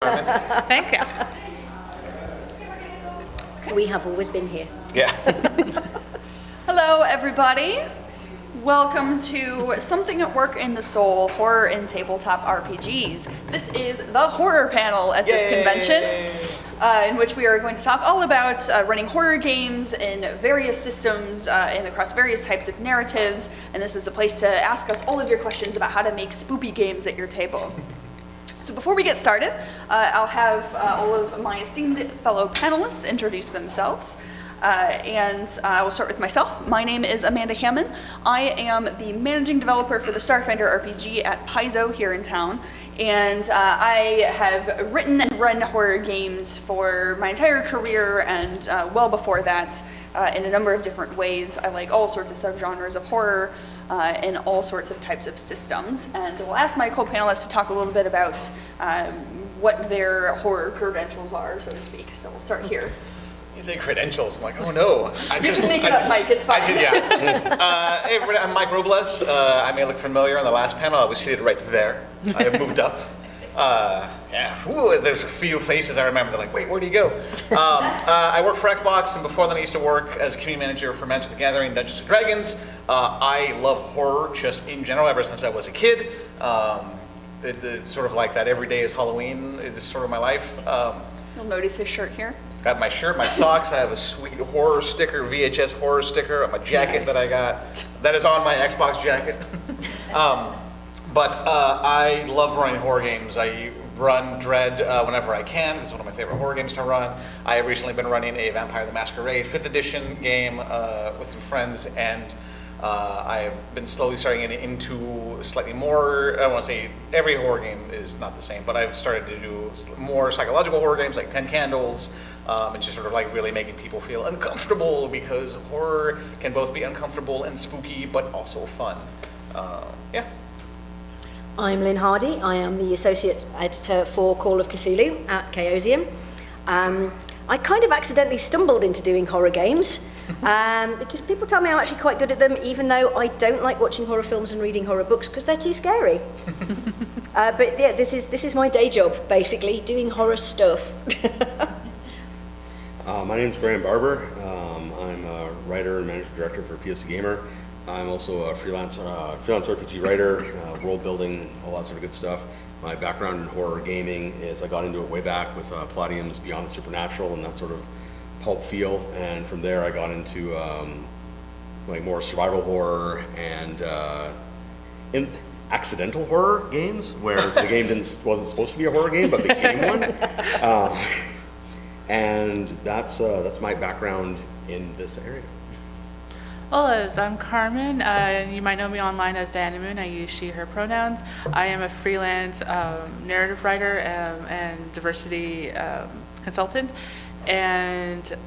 Carmen. Thank you. We have always been here. Yeah. Hello, everybody. Welcome to Something at Work in the Soul, Horror in Tabletop RPGs. This is the horror panel at this convention, in which we are going to talk all about running horror games in various systems and across various types of narratives. And this is the place to ask us all of your questions about how to make spoopy games at your table. So before we get started, I'll have all of my esteemed fellow panelists introduce themselves. And I will start with myself. My name is Amanda Harmon. I am the managing developer for the Starfinder RPG at Paizo here in town. And I have written and run horror games for my entire career and well before that in a number of different ways. I like all sorts of subgenres of horror and all sorts of types of systems. And we'll ask my co-panelists to talk a little bit about what their horror credentials are, so to speak. So we'll start here. You say credentials. I'm like, oh no. You can make it up, Mike. It's fine. Hey, everybody, I'm Mike Robles. I may look familiar on the last panel. I was seated right there. I have moved up. There's a few faces I remember. They're like, wait, where do you go? I work for Xbox, and before then I used to work as a community manager for Magic the Gathering, Dungeons & Dragons. I love horror just in general ever since I was a kid. It's sort of like that every day is Halloween. It's sort of my life. You'll notice his shirt here. Got my shirt, my socks. I have a sweet horror sticker, VHS horror sticker on my jacket that I got. That is on my Xbox jacket. But I love running horror games. I run Dread whenever I can. It's one of my favorite horror games to run. I have recently been running a Vampire the Masquerade 5th edition game with some friends, and I have been slowly starting getting into slightly more, I don't want to say every horror game is not the same, but I've started to do more psychological horror games like 10 Candles, and just sort of like really making people feel uncomfortable, because horror can both be uncomfortable and spooky, but also fun. I'm Lynne Hardy. I am the Associate Editor for Call of Cthulhu at Chaosium. I kind of accidentally stumbled into doing horror games because people tell me I'm actually quite good at them, even though I don't like watching horror films and reading horror books because they're too scary. But yeah, this is my day job, basically, doing horror stuff. My name's Graeme Barber. I'm a writer and managing director for PSC Gamer. I'm also a freelance RPG writer, world building, all that sort of good stuff. My background in horror gaming is I got into it way back with Palladium's Beyond the Supernatural and that sort of pulp feel, and from there I got into like more survival horror and in accidental horror games where the game wasn't supposed to be a horror game but became one. And that's my background in this area. Hola, I'm Carmen. You might know me online as Diana Moon. I use she, her pronouns. I am a freelance narrative writer and diversity consultant. And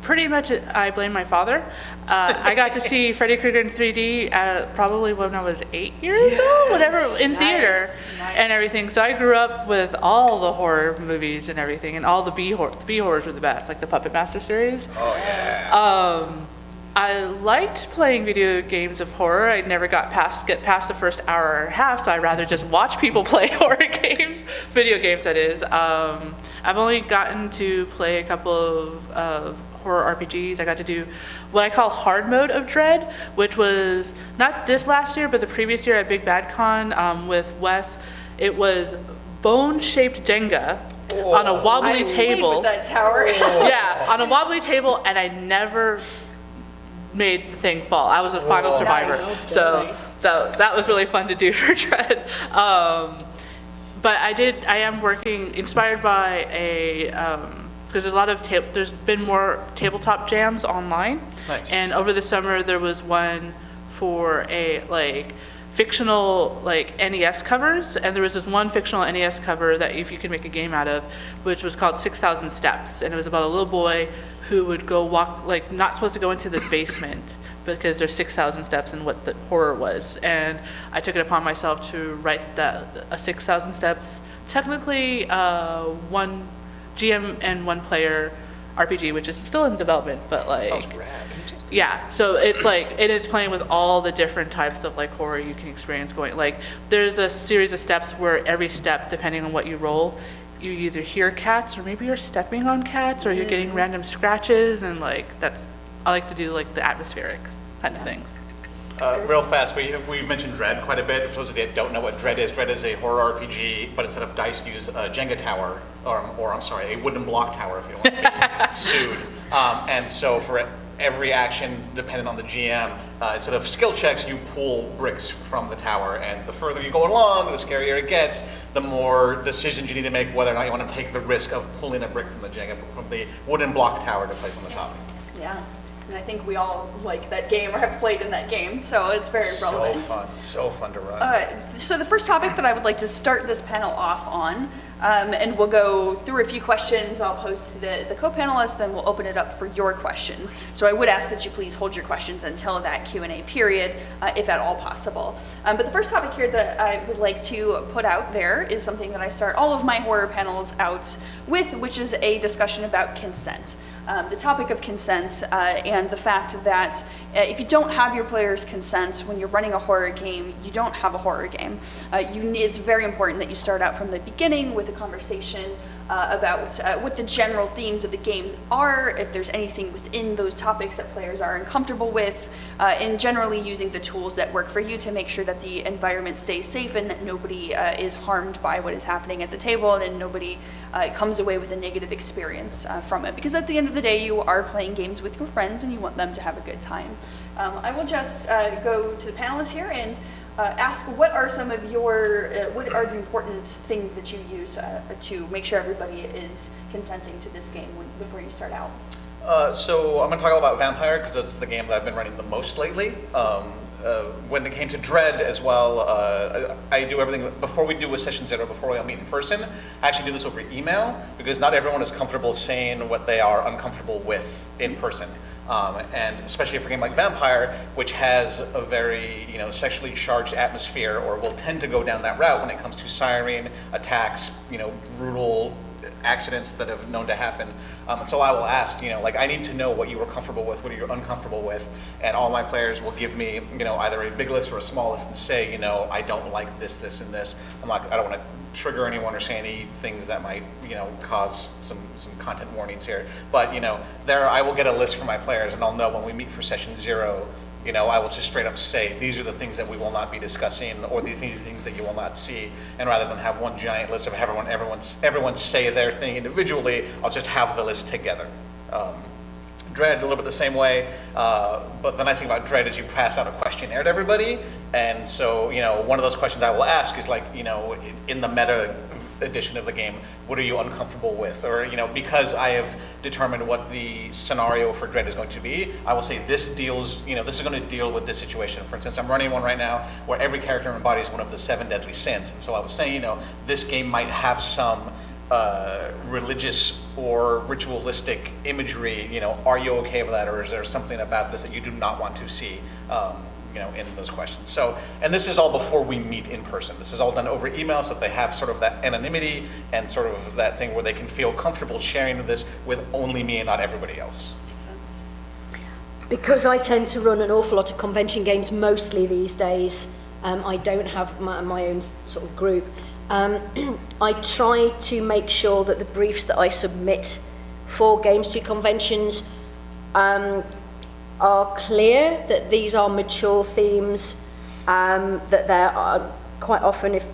pretty much I blame my father. I got to see Freddy Krueger in 3D probably when I was 8 years old, whatever, in theater and everything. So I grew up with all the horror movies and everything, and all the B horrors were the best, like the Puppet Master series. Oh, yeah. I liked playing video games of horror. I never get past the first hour and a half, so I'd rather just watch people play horror games, video games that is. I've only gotten to play a couple of horror RPGs. I got to do what I call hard mode of Dread, which was not this last year, but the previous year at Big Bad Con with Wes. It was bone-shaped Jenga on a wobbly table. With that tower. Yeah, on a wobbly table, and I never made the thing fall. I was a final survivor. Nice. So that was really fun to do for Dread. But I am working, inspired by there's been more tabletop jams online. Nice. And over the summer there was one for a fictional NES covers, and there was this one fictional NES cover that if you could make a game out of, which was called 6,000 Steps, and it was about a little boy who would go walk, not supposed to go into this basement because there's 6,000 steps and what the horror was. And I took it upon myself to write a 6,000 steps, technically one GM and one player RPG, which is still in development, but Sounds rad. Yeah, so it's it is playing with all the different types of horror you can experience going. There's a series of steps where every step, depending on what you roll, you either hear cats or maybe you're stepping on cats or you're getting random scratches, and like I like to do like the atmospheric kind of things. Real fast, we mentioned Dread quite a bit. For those of you that don't know what Dread is a horror RPG, but instead of dice, use a Jenga tower, or I'm sorry, a wooden block tower if you don't want to be sued. And so for every action, depending on the GM, instead of skill checks, you pull bricks from the tower, and the further you go along, the scarier it gets, the more decisions you need to make whether or not you want to take the risk of pulling a brick from the wooden block tower to place on the top. Yeah. And I think we all like that game or have played in that game, so it's very relevant. So fun to run. So the first topic that I would like to start this panel off on, and we'll go through a few questions I'll pose to the co-panelists, then we'll open it up for your questions. So I would ask that you please hold your questions until that Q&A period, if at all possible. But the first topic here that I would like to put out there is something that I start all of my horror panels out with, which is a discussion about consent. The topic of consent and the fact that if you don't have your players' consent when you're running a horror game, you don't have a horror game. It's very important that you start out from the beginning with a conversation about what the general themes of the game are, if there's anything within those topics that players are uncomfortable with, and generally using the tools that work for you to make sure that the environment stays safe and that nobody is harmed by what is happening at the table, and nobody comes away with a negative experience from it. Because at the end of the day, you are playing games with your friends and you want them to have a good time. I will just go to the panelists here and ask what are some of your, what are the important things that you use to make sure everybody is consenting to this game before you start out? So I'm going to talk about Vampire because that's the game that I've been running the most lately. When it came to Dread as well, I do everything before we do a session 0, before we all meet in person. I actually do this over email because not everyone is comfortable saying what they are uncomfortable with in person. And especially for a game like Vampire, which has a very sexually charged atmosphere, or will tend to go down that route when it comes to siren attacks, brutal accidents that have known to happen. And so I will ask, I need to know what you are comfortable with, what you're uncomfortable with, and all my players will give me, either a big list or a small list and say, I don't like this, this, and this. I don't want to trigger anyone or say any things that might, cause some content warnings here. But, there I will get a list for my players, and I'll know when we meet for session 0, I will just straight up say, these are the things that we will not be discussing, or these are the things that you will not see. And rather than have one giant list of everyone say their thing individually, I'll just have the list together. Dread, a little bit the same way, but the nice thing about Dread is you pass out a questionnaire to everybody, and so, one of those questions I will ask is in the meta edition of the game, what are you uncomfortable with? Or, because I have determined what the scenario for Dread is going to be, I will say this deals, this is going to deal with this situation. For instance, I'm running one right now where every character embodies one of the 7 deadly sins, and so I was saying, this game might have some religious or ritualistic imagery, are you okay with that, or is there something about this that you do not want to see, in those questions. So, and this is all before we meet in person. This is all done over email, so that they have sort of that anonymity and sort of that thing where they can feel comfortable sharing this with only me and not everybody else. Makes sense. Because I tend to run an awful lot of convention games mostly these days, I don't have my own sort of group. I try to make sure that the briefs that I submit for games to conventions are clear, that these are mature themes, that there are quite often if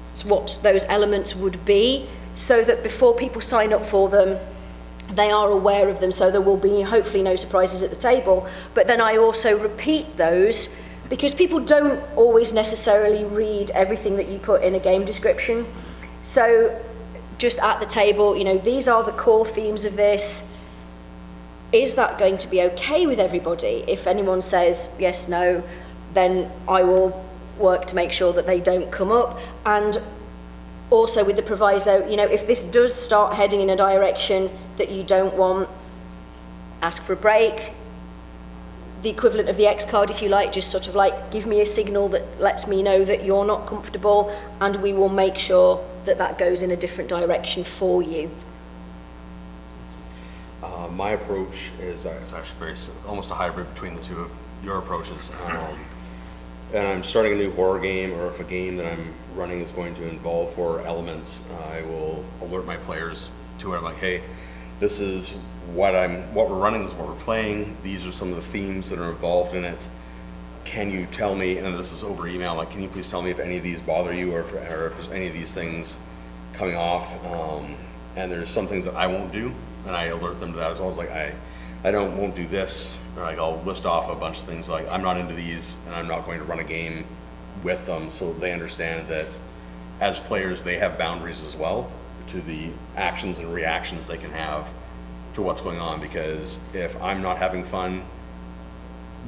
it's what those elements would be, so that before people sign up for them, they are aware of them, so there will be hopefully no surprises at the table. But then I also repeat those, because people don't always necessarily read everything that you put in a game description. So just at the table, these are the core themes of this. Is that going to be okay with everybody? If anyone says yes, no, then I will work to make sure that they don't come up. And also with the proviso, if this does start heading in a direction that you don't want, ask for a break. The equivalent of the X card, if you like, just sort of give me a signal that lets me know that you're not comfortable, and we will make sure that that goes in a different direction for you. My approach is actually almost a hybrid between the two of your approaches. and I'm starting a new horror game, or if a game that I'm running is going to involve horror elements, I will alert my players to it. I'm like, hey, this is what we're running, this is what we're playing, these are some of the themes that are involved in it. Can you tell me, and this is over email, like, can you please tell me if any of these bother you, or if there's any of these things coming off? And there's some things that I won't do, and I alert them to that as well. As like, I won't do this, or like I'll list off a bunch of things like I'm not into these, and I'm not going to run a game with them, so they understand that as players they have boundaries as well to the actions and reactions they can have to what's going on. Because if I'm not having fun,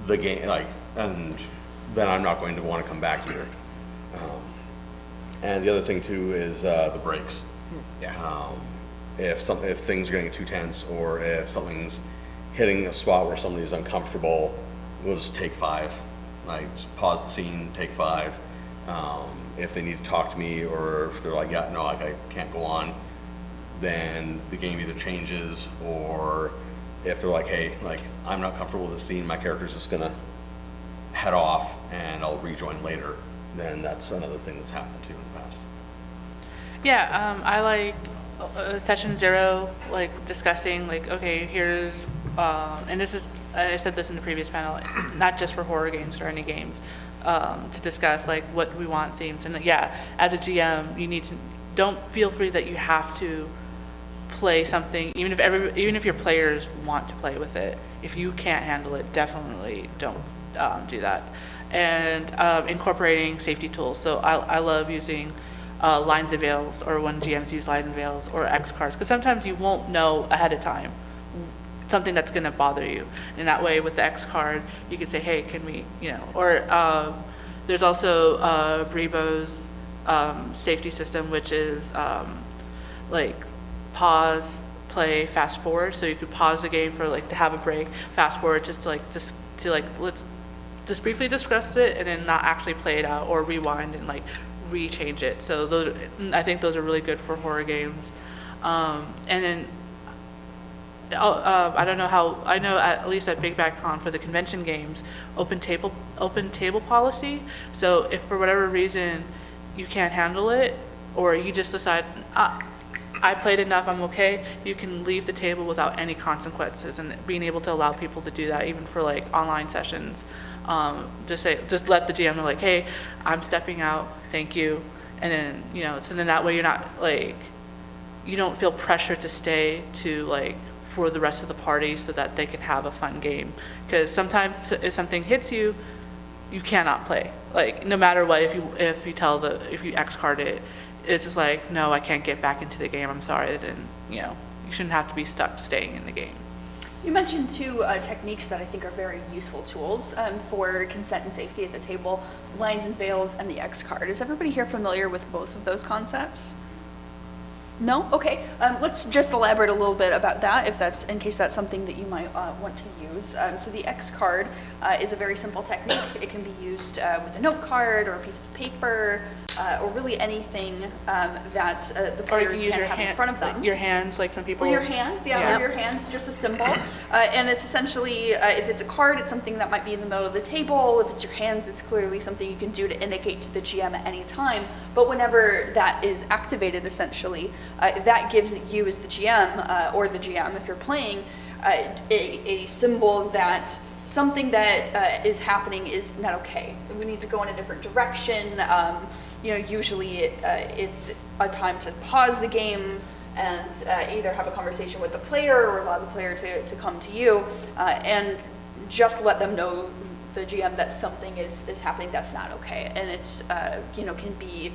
the game, like, and then I'm not going to want to come back either. And the other thing too is the breaks. Yeah. If things are getting too tense, or if something's hitting a spot where somebody's uncomfortable, we'll just take 5. Like, just pause the scene, take 5. If they need to talk to me, or if they're like, yeah, no, like, I can't go on, then the game either changes, or if they're like, hey, like, I'm not comfortable with this scene, my character's just gonna head off and I'll rejoin later, then that's another thing that's happened too in the past. Yeah, I like session 0, like discussing, like, okay, here's, and this is, I said this in the previous panel, not just for horror games or any games, to discuss like what we want themes. And yeah, as a GM, you need to, don't feel free that you have to play something, even if your players want to play with it. If you can't handle it, definitely don't do that. And incorporating safety tools. So I love using lines and veils, or when GMs use lines and veils, or X cards, because sometimes you won't know ahead of time something that's going to bother you. And that way, with the X card, you can say, hey, can we, or there's also Brebo's safety system, which is like pause, play, fast forward. So you could pause the game for like to have a break, fast forward just to let's just briefly discuss it, and then not actually play it out, or rewind and like rechange it. So I think those are really good for horror games. And then I don't know how, I know at least at Big Bad Con for the convention games, open table policy. So if for whatever reason you can't handle it, or you just decide, I played enough, I'm okay, you can leave the table without any consequences, and being able to allow people to do that even for like online sessions. Just let the GM know, like, hey, I'm stepping out, thank you. And then, so then that way you're not like, you don't feel pressure to stay to like for the rest of the party so that they can have a fun game. Because sometimes if something hits you, you cannot play. Like, no matter what, if you X card it, it's just like, no, I can't get back into the game, I'm sorry. Then, you shouldn't have to be stuck staying in the game. You mentioned two techniques that I think are very useful tools for consent and safety at the table, lines and veils and the X card. Is everybody here familiar with both of those concepts? No? Okay. Let's just elaborate a little bit about that, in case that's something that you might want to use. So the X card is a very simple technique. It can be used with a note card or a piece of paper, or really anything that the players can have in front of them. Your hands, like some people. Or your hands, or your hands, just a symbol. And it's essentially, if it's a card, it's something that might be in the middle of the table. If it's your hands, it's clearly something you can do to indicate to the GM at any time. But whenever that is activated, essentially, that gives you as the GM, or the GM if you're playing, a symbol that something that is happening is not okay. We need to go in a different direction. Usually it's a time to pause the game and either have a conversation with the player or allow the player to come to you, and just let them know, the GM, that something is happening that's not okay. And it's can be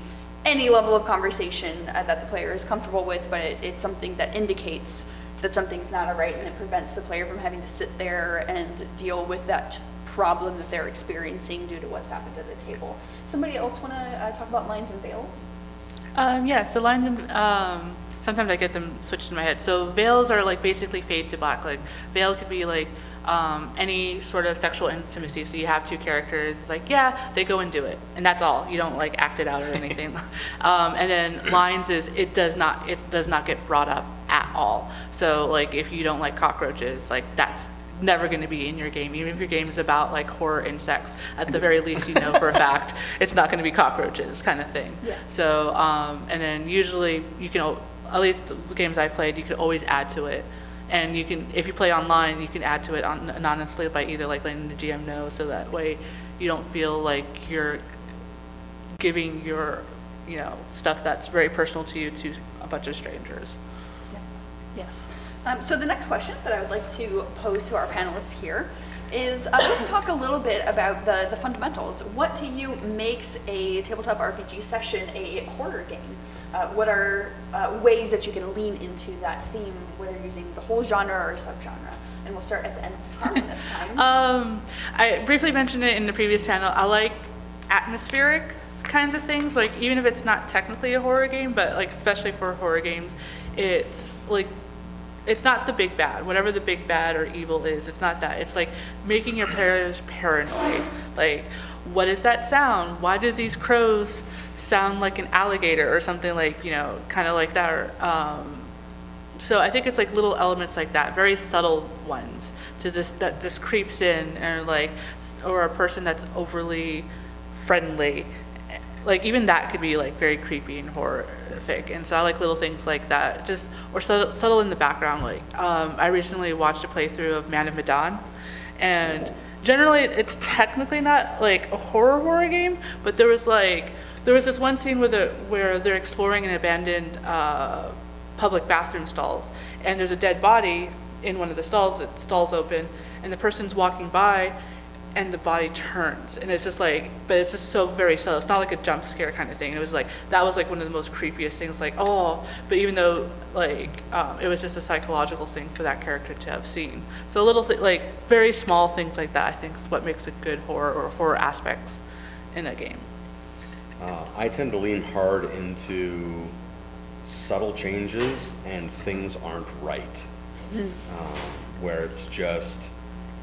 any level of conversation that the player is comfortable with, but it's something that indicates that something's not all right, and it prevents the player from having to sit there and deal with that problem that they're experiencing due to what's happened at the table. Somebody else want to talk about lines and veils? So lines and sometimes I get them switched in my head. So veils are like basically fade to black. Like veil could be like any sort of sexual intimacy. So you have two characters. It's like, yeah, they go and do it, and that's all. You don't like act it out or anything. And then lines is it does not get brought up at all. So like if you don't like cockroaches, like never going to be in your game. Even if your game is about like horror insects, at the very least you know for a fact it's not going to be cockroaches kind of thing. Yeah. So and then usually you can, at least the games I've played, you can always add to it. And you can, if you play online, you can add to it anonymously by either like letting the GM know, so that way you don't feel like you're giving your, you know, stuff that's very personal to you to a bunch of strangers. Yes. So the next question that I would like to pose to our panelists here is, let's talk a little bit about the fundamentals. What to you makes a tabletop RPG session a horror game? What are ways that you can lean into that theme, whether you're using the whole genre or subgenre? And we'll start at the end with Carmen this time. I briefly mentioned it in the previous panel. I like atmospheric kinds of things, like even if it's not technically a horror game, but like especially for horror games, it's like, it's not the big bad, whatever the big bad or evil is, it's not that. It's like making your players paranoid. Like, what is that sound? Why do these crows sound like an alligator or something, like, you know, kind of like that. So I think it's like little elements like that, very subtle ones to this, that just creeps in, and like, or a person that's overly friendly. Like even that could be like very creepy and horrific, and so I like little things like that, just or subtle in the background. Like I recently watched a playthrough of Man of Medan, and generally it's technically not like a horror game, but there was this one scene where they're exploring an abandoned public bathroom stalls, and there's a dead body in one of the stalls. The stall's open, and the person's walking by, and the body turns, and it's just like, but it's just so very subtle. It's not like a jump scare kind of thing. It was like, that was like one of the most creepiest things, like, oh, but even though like it was just a psychological thing for that character to have seen. So little like very small things like that, I think, is what makes a good horror or horror aspects in a game. I tend to lean hard into subtle changes and things aren't right, where it's just,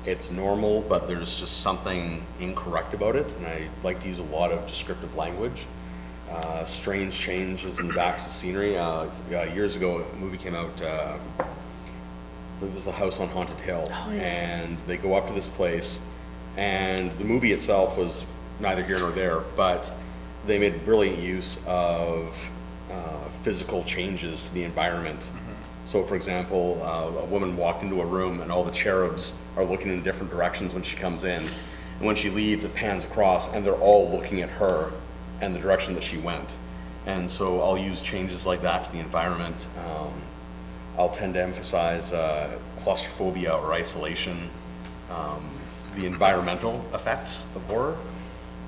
it's normal, but there's just something incorrect about it, and I like to use a lot of descriptive language. Strange changes in the backs of scenery. Years ago, a movie came out, it was The House on Haunted Hill, and they go up to this place, and the movie itself was neither here nor there, but they made brilliant use of physical changes to the environment. So for example, a woman walked into a room and all the cherubs are looking in different directions when she comes in. And when she leaves, it pans across and they're all looking at her and the direction that she went. And so I'll use changes like that to the environment. I'll tend to emphasize claustrophobia or isolation, the environmental effects of horror,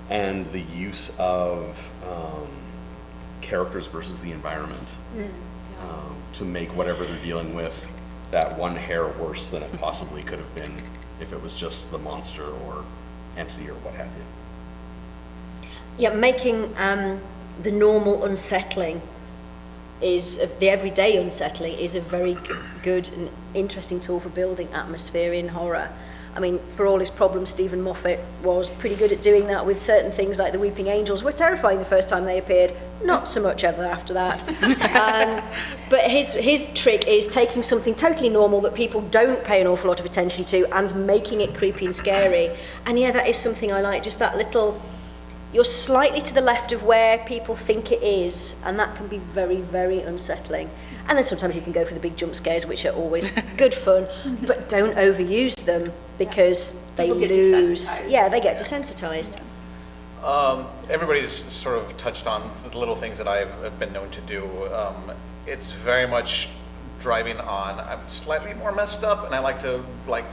and the use of characters versus the environment. To make whatever they're dealing with that one hair worse than it possibly could have been if it was just the monster or entity or what have you. Yeah, making the normal unsettling the everyday unsettling is a very good and interesting tool for building atmosphere in horror. I mean, for all his problems, Stephen Moffat was pretty good at doing that with certain things, like the Weeping Angels were terrifying the first time they appeared, not so much ever after that. But his trick is taking something totally normal that people don't pay an awful lot of attention to and making it creepy and scary. And yeah, that is something I like, just that little, you're slightly to the left of where people think it is, and that can be very, very unsettling. And then sometimes you can go for the big jump scares, which are always good fun, but don't overuse them because they lose. Yeah, they get desensitized. Everybody's sort of touched on the little things that I've been known to do. It's very much driving on. I'm slightly more messed up, and I like to like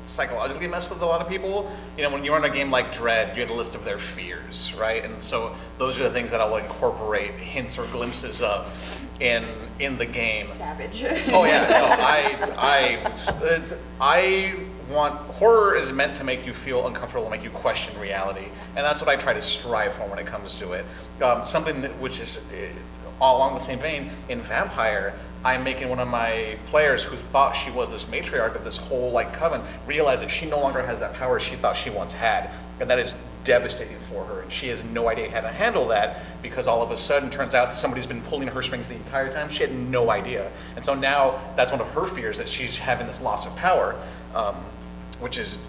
psychologically mess with a lot of people. You know, when you're in a game like Dread, you have a list of their fears, right? And so those are the things that I'll incorporate hints or glimpses of in the game. Savage. Oh yeah, no, I want, horror is meant to make you feel uncomfortable, make you question reality, and that's what I try to strive for when it comes to it. Something which is all along the same vein, in Vampire, I'm making one of my players who thought she was this matriarch of this whole like coven realize that she no longer has that power she thought she once had, and that is devastating for her, and she has no idea how to handle that because all of a sudden turns out somebody's been pulling her strings the entire time. She had no idea, and so now that's one of her fears, that she's having this loss of power. which is,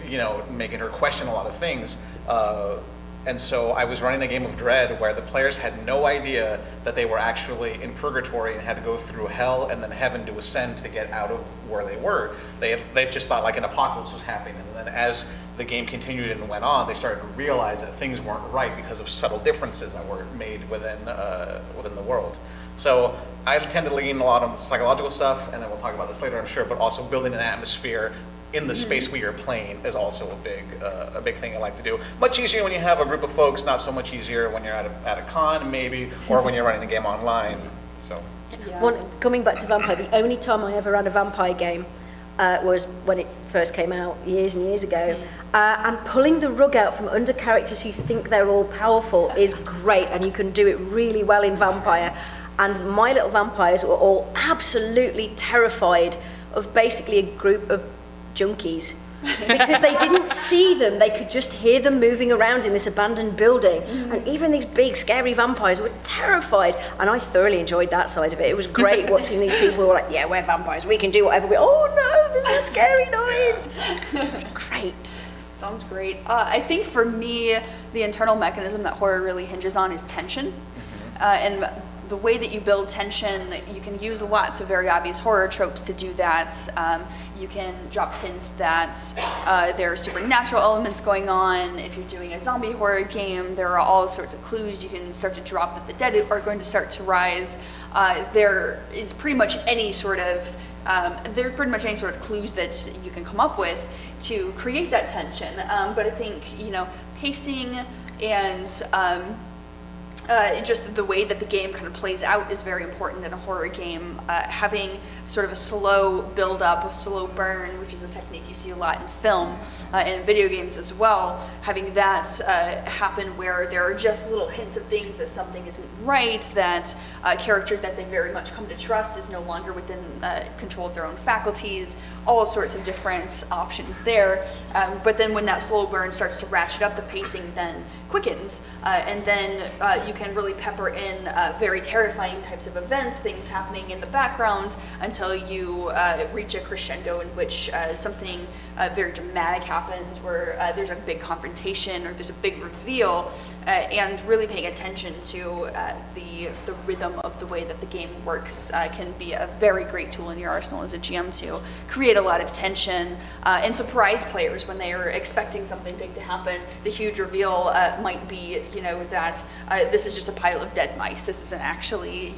making her question a lot of things. And so I was running a game of Dread where the players had no idea that they were actually in purgatory and had to go through hell and then heaven to ascend to get out of where they were. They just thought like an apocalypse was happening. And then as the game continued and went on, they started to realize that things weren't right because of subtle differences that were made within the world. So I tend to lean a lot on the psychological stuff, and then we'll talk about this later, I'm sure, but also building an atmosphere in the space we are playing is also a big thing I like to do. Much easier when you have a group of folks, not so much easier when you're at a con maybe, or when you're running a game online. So. Yeah. Coming back to Vampire, the only time I ever ran a Vampire game was when it first came out years and years ago. And pulling the rug out from under characters who think they're all powerful is great, and you can do it really well in Vampire. And my little vampires were all absolutely terrified of basically a group of junkies because they didn't see them, they could just hear them moving around in this abandoned building, and even these big scary vampires were terrified, and I thoroughly enjoyed that side of it. It was great watching these people who were like, yeah, we're vampires, we can do whatever we, oh no, there's a scary noise. It was great. Sounds great. I think for me, the internal mechanism that horror really hinges on is tension. And the way that you build tension, you can use lots of very obvious horror tropes to do that. You can drop hints that there are supernatural elements going on. If you're doing a zombie horror game, there are all sorts of clues you can start to drop that the dead are going to start to rise. There is pretty much any sort of clues that you can come up with to create that tension. But I think, pacing and just the way that the game kind of plays out is very important in a horror game. Having sort of a slow build up, a slow burn, which is a technique you see a lot in film and in video games as well. Having that happen where there are just little hints of things that something isn't right, that a character that they very much come to trust is no longer within control of their own faculties, all sorts of different options there. But then when that slow burn starts to ratchet up, the pacing then quickens, and then you can really pepper in very terrifying types of events, things happening in the background until you reach a crescendo in which something very dramatic happens, where there's a big confrontation or there's a big reveal, and really paying attention to the rhythm of the way that the game works can be a very great tool in your arsenal as a GM to create a lot of tension and surprise players when they are expecting something big to happen. The huge reveal might be, that this is just a pile of dead mice. This isn't actually,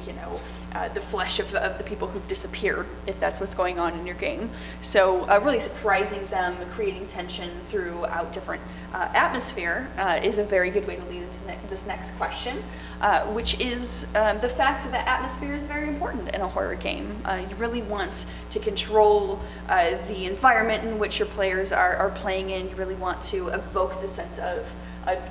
the flesh of the people who've disappeared, if that's what's going on in your game. So really surprising them, creating tension throughout different atmosphere is a very good way to lead into this next question, which is the fact that atmosphere is very important in a horror game. You really want to control the environment in which your players are playing in. You really want to evoke the sense of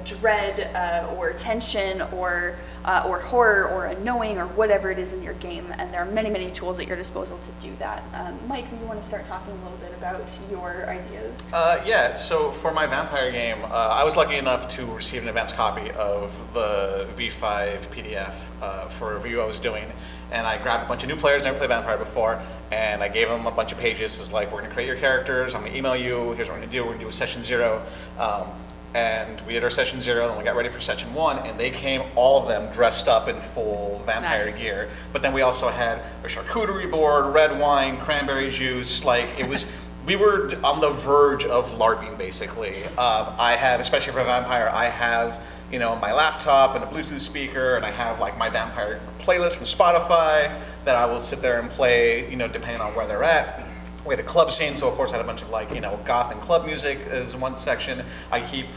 dread or tension or horror or a knowing or whatever it is in your game, and there are many, many tools at your disposal to do that. Mike, you want to start talking a little bit about your ideas? Yeah, so for my vampire game, I was lucky enough to receive an advance copy of the V5 PDF for a review I was doing, and I grabbed a bunch of new players, never played vampire before, and I gave them a bunch of pages. It was like, we're going to create your characters, I'm going to email you, here's what we're going to do, we're going to do a session 0. And we did our session 0, and we got ready for session 1, and they came, all of them, dressed up in full vampire gear. But then we also had a charcuterie board, red wine, cranberry juice, we were on the verge of LARPing, basically. I have, especially for a vampire, I have, my laptop and a Bluetooth speaker, and I have my vampire playlist from Spotify that I will sit there and play, depending on where they're at. We had a club scene, so of course I had a bunch of goth and club music as one section. I keep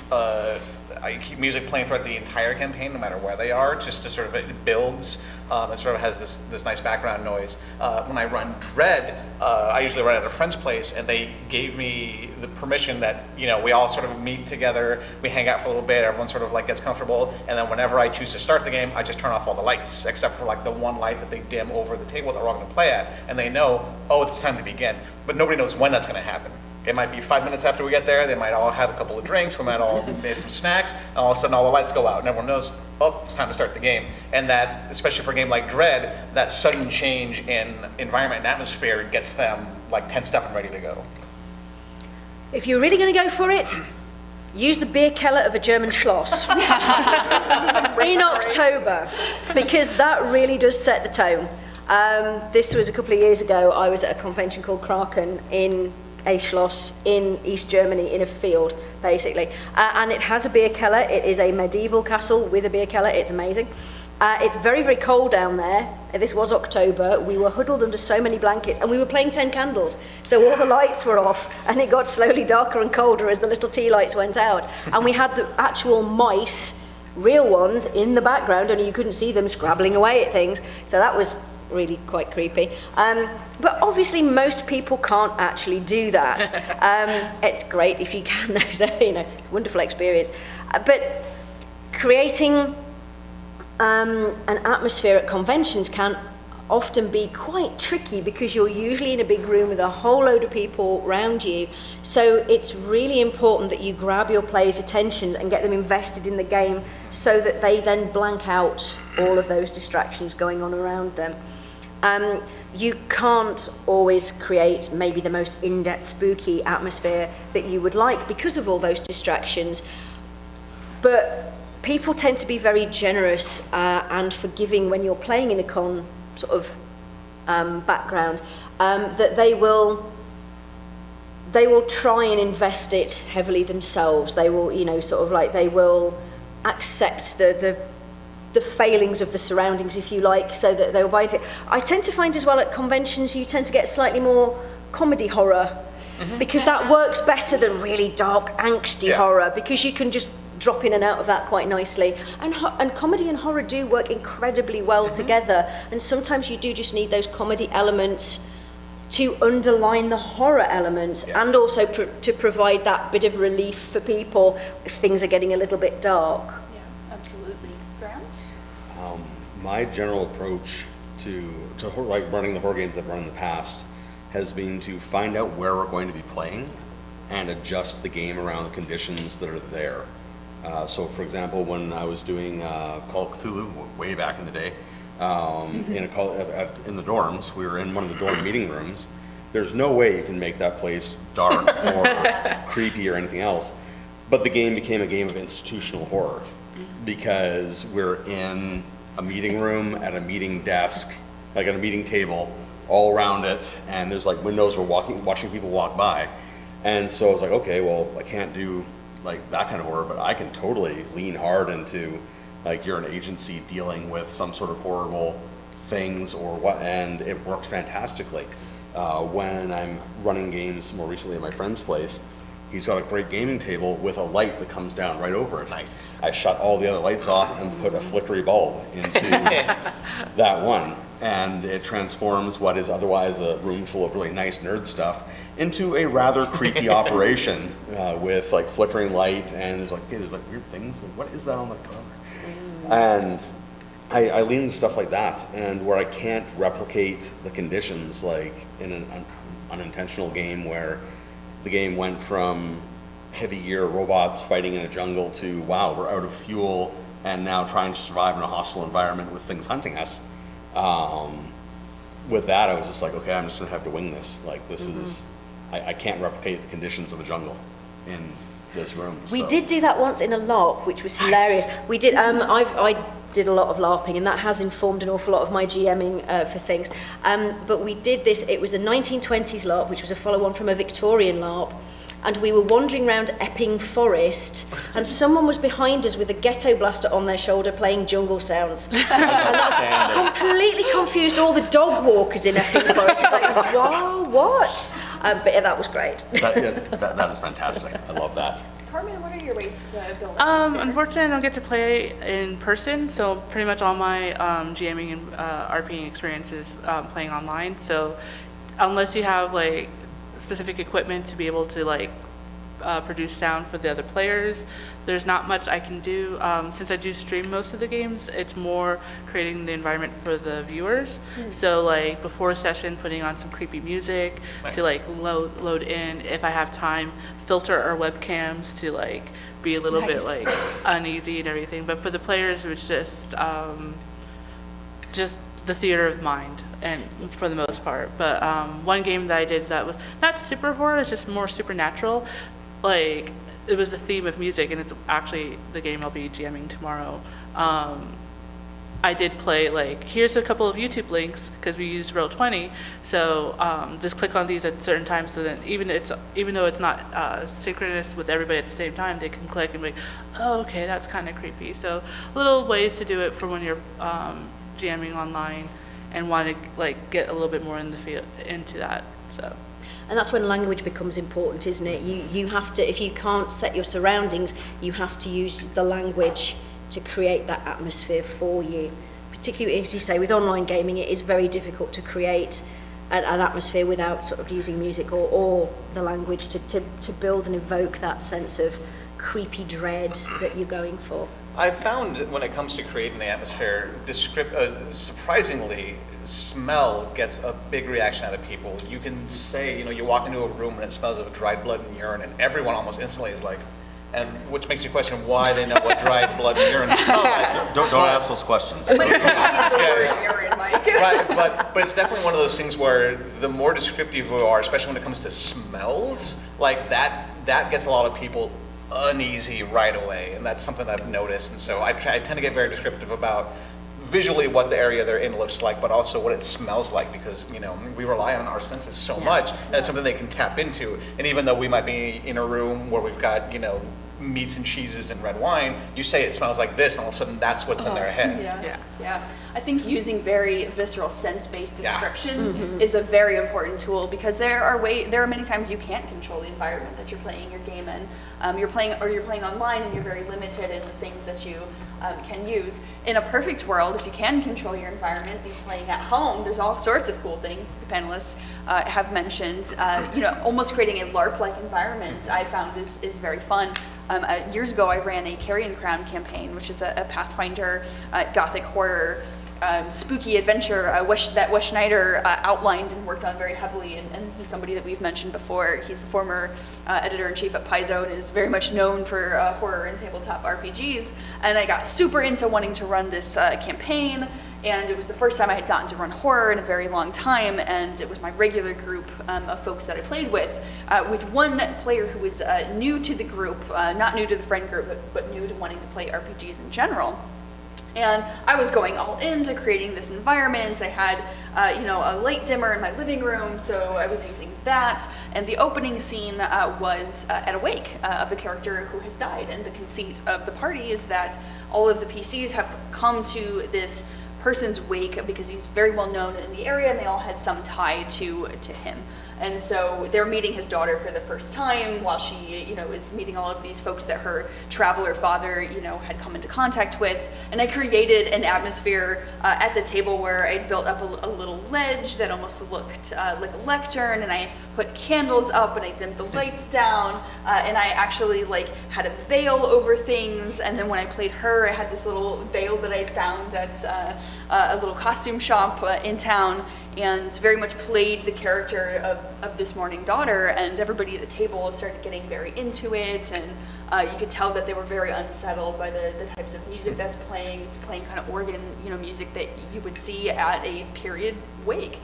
music playing throughout the entire campaign, no matter where they are, just to sort of, it builds and sort of has this nice background noise. When I run Dread, I usually run at a friend's place, and they gave me the permission that, we all sort of meet together, we hang out for a little bit, everyone sort of gets comfortable, and then whenever I choose to start the game, I just turn off all the lights, except for the one light that they dim over the table that we're all going to play at, and they know, oh, it's time to begin. But nobody knows when that's going to happen. It might be 5 minutes after we get there, they might all have a couple of drinks, we might all made some snacks, and all of a sudden all the lights go out, and everyone knows, oh, it's time to start the game. And that, especially for a game like Dread, that sudden change in environment and atmosphere gets them tensed up and ready to go. If you're really going to go for it, use the beer keller of a German Schloss in October, because that really does set the tone. This was a couple of years ago. I was at a convention called OrcaCon in a Schloss in East Germany, in a field, basically. And it has a beer keller. It is a medieval castle with a beer keller. It's amazing. It's very, very cold down there. This was October. We were huddled under so many blankets, and we were playing 10 candles. So all the lights were off, and it got slowly darker and colder as the little tea lights went out. And we had the actual mice, real ones, in the background, and you couldn't see them scrabbling away at things. So that was really quite creepy. But obviously most people can't actually do that. It's great if you can, though, so, wonderful experience. But creating an atmosphere at conventions can often be quite tricky, because you're usually in a big room with a whole load of people around you. So it's really important that you grab your players' attention and get them invested in the game, so that they then blank out all of those distractions going on around them. You can't always create maybe the most in-depth spooky atmosphere that you would like because of all those distractions, but people tend to be very generous and forgiving when you're playing in a con sort of background, that they will try and invest it heavily themselves. They will, they will accept the failings of the surroundings, if you like, so that they'll buy it. I tend to find as well at conventions you tend to get slightly more comedy horror, because that works better than really dark, angsty horror, because you can just drop in and out of that quite nicely. And comedy and horror do work incredibly well together, and sometimes you do just need those comedy elements to underline the horror elements, and also to provide that bit of relief for people if things are getting a little bit dark. Yeah, absolutely. Graeme? My general approach to like running the horror games I've run in the past has been to find out where we're going to be playing and adjust the game around the conditions that are there. So for example, when I was doing Call of Cthulhu way back in the day, in the dorms, we were in one of the dorm meeting rooms. There's no way you can make that place dark or creepy or anything else. But the game became a game of institutional horror, because we're in a meeting room at a meeting desk, like at a meeting table, all around it, and there's like windows we're watching people walk by. And so I was like, okay, well, I can't do like that kind of horror, but I can totally lean hard into like you're an agency dealing with some sort of horrible things or what, and it worked fantastically. When I'm running games more recently at my friend's place, he's got a great gaming table with a light that comes down right over it. Nice. I shut all the other lights off and put a flickery bulb into that one, and it transforms what is otherwise a room full of really nice nerd stuff into a rather creepy operation with like flickering light, and there's like weird things. Like, what is that on the cover? And I lean into stuff like that, and where I can't replicate the conditions, like in an unintentional game where the game went from heavy gear robots fighting in a jungle to, wow, we're out of fuel and now trying to survive in a hostile environment with things hunting us. With that, I was just like, okay, I'm just gonna have to wing this. Like this is, I can't replicate the conditions of a jungle in this room. We did do that once in a LARP, which was hilarious. We did, I did a lot of LARPing, and that has informed an awful lot of my GMing for things. But we did this, it was a 1920s LARP, which was a follow-on from a Victorian LARP. And we were wandering around Epping Forest, and someone was behind us with a ghetto blaster on their shoulder playing jungle sounds. And that completely confused all the dog walkers in Epping Forest. It's like, whoa, what? But yeah, that was great. That is fantastic. I love that. Carmen, what are your ways to build Unfortunately, I don't get to play in person, so pretty much all my GMing and RPing experience is playing online. So unless you have like specific equipment to be able to like produce sound for the other players, there's not much I can do. Since I do stream most of the games, it's more creating the environment for the viewers. So like before a session, putting on some creepy music to like load in, if I have time, filter our webcams to like be a little bit like uneasy and everything. But for the players, it's just the theater of mind, and for the most part. But one game that I did that was not super horror, it's just more supernatural. Like, it was the theme of music, and it's actually the game I'll be GMing tomorrow. I did play, like, here's a couple of YouTube links, because we used Roll20, so just click on these at certain times, so that even though it's not synchronous with everybody at the same time, they can click and be, oh, okay, that's kind of creepy. So little ways to do it for when you're GMing online and want to, like, get a little bit more in the field, into that, so. And that's when language becomes important, isn't it? You have to, if you can't set your surroundings, you have to use the language to create that atmosphere for you. Particularly, as you say, with online gaming, it is very difficult to create an atmosphere without sort of using music or the language to build and evoke that sense of creepy dread that you're going for. I've found when it comes to creating the atmosphere, surprisingly, smell gets a big reaction out of people. You can say, you walk into a room and it smells of dried blood and urine, and everyone almost instantly is like, and which makes me question why they know what dried blood and urine smell like. Don't ask those questions. Urine, Mike. Right, but it's definitely one of those things where the more descriptive you are, especially when it comes to smells, like that gets a lot of people uneasy right away, and that's something I've noticed. And so I tend to get very descriptive about visually what the area they're in looks like, but also what it smells like, because we rely on our senses so much, and it's something they can tap into. And even though we might be in a room where we've got meats and cheeses and red wine, you say it smells like this, and all of a sudden that's what's in their head. Yeah. I think using very visceral sense-based descriptions is a very important tool, because there are many times you can't control the environment that you're playing your game in. You're playing online, and you're very limited in the things that you can use. In a perfect world, if you can control your environment, you're playing at home, there's all sorts of cool things the panelists have mentioned. Almost creating a LARP-like environment I found is very fun. Years ago, I ran a Carrion Crown campaign, which is a Pathfinder gothic horror spooky adventure that Wes Schneider outlined and worked on very heavily, and he's somebody that we've mentioned before. He's the former editor-in-chief at Paizo and is very much known for horror and tabletop RPGs, and I got super into wanting to run this campaign, and it was the first time I had gotten to run horror in a very long time, and it was my regular group of folks that I played with one player who was new to the group, not new to the friend group, but new to wanting to play RPGs in general. And I was going all into creating this environment. I had, a light dimmer in my living room, so I was using that. And the opening scene was at a wake of a character who has died. And the conceit of the party is that all of the PCs have come to this person's wake because he's very well known in the area, and they all had some tie to him. And so they're meeting his daughter for the first time while she, is meeting all of these folks that her traveler father, had come into contact with. And I created an atmosphere at the table where I built up a little ledge that almost looked like a lectern, and I put candles up and I dimmed the lights down, and I actually had a veil over things. And then when I played her, I had this little veil that I found at a little costume shop in town, and very much played the character of this mourning daughter, and everybody at the table started getting very into it, and you could tell that they were very unsettled by the types of music that's playing. It was playing kind of organ, music that you would see at a period wake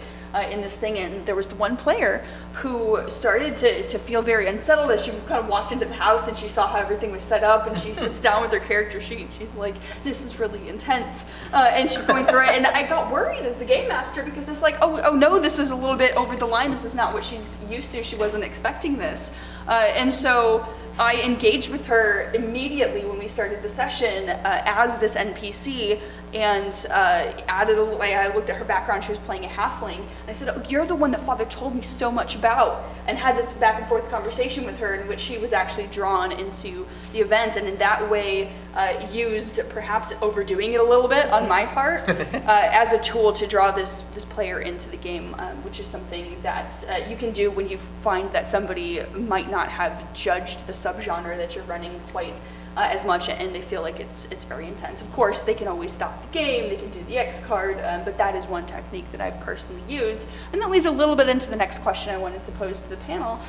in this thing. And there was the one player who started to feel very unsettled as she kind of walked into the house and she saw how everything was set up, and she sits down with her character sheet and she's like, this is really intense, and she's going through it, and I got worried as the game master, because it's like, oh no, this is a little bit over the line, this is not what she's used to, she wasn't expecting this, and so I engaged with her immediately when we started the session as this NPC, and added I looked at her background, she was playing a halfling, and I said, oh, you're the one that Father told me so much about, and had this back and forth conversation with her in which she was actually drawn into the event, and in that way used, perhaps overdoing it a little bit on my part, as a tool to draw this player into the game, which is something that you can do when you find that somebody might not have judged the subgenre that you're running quite as much, and they feel like it's very intense. Of course, they can always stop the game, they can do the X card, but that is one technique that I've personally used. And that leads a little bit into the next question I wanted to pose to the panel,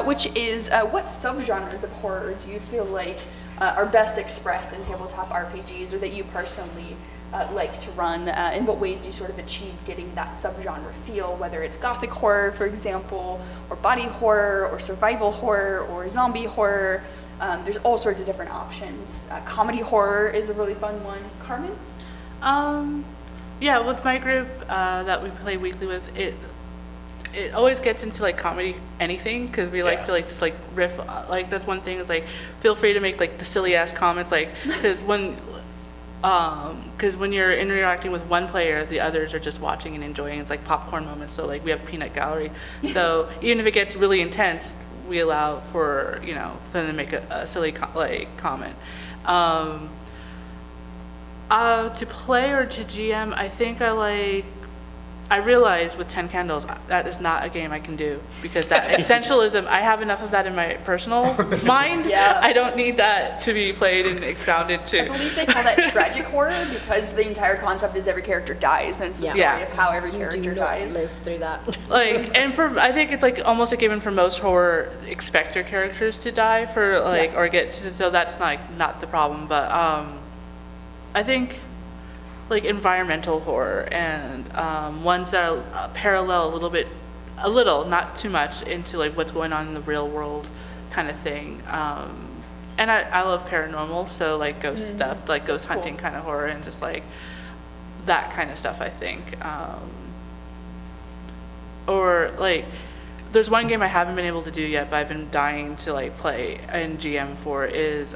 which is what subgenres of horror do you feel like are best expressed in tabletop RPGs, or that you personally like to run? In what ways do you sort of achieve getting that subgenre feel, whether it's gothic horror, for example, or body horror, or survival horror, or zombie horror? There's all sorts of different options. Comedy horror is a really fun one. Carmen? Yeah, with my group that we play weekly with, it always gets into like comedy anything, because we like to like just like riff, like that's one thing is like feel free to make like the silly ass comments, like because when you're interacting with one player, the others are just watching and enjoying. It's like popcorn moments. So like we have peanut gallery. So even if it gets really intense, we allow for them to make a silly comment. To play or to GM, I think I realize with 10 Candles, that is not a game I can do, because that essentialism, I have enough of that in my personal mind. Yeah. I don't need that to be played and expounded to. I believe they call that tragic horror, because the entire concept is every character dies, and it's the story of how every character dies. Live through that. I think it's like almost a given for most horror, expect your characters to die or get to, so that's not the problem. But I think like environmental horror and ones that are parallel a little, not too much, into like what's going on in the real world kind of thing. And I love paranormal, so like ghost stuff, like ghost hunting kind of horror, and just like that kind of stuff, I think. Or like, there's one game I haven't been able to do yet, but I've been dying to like play and GM for, is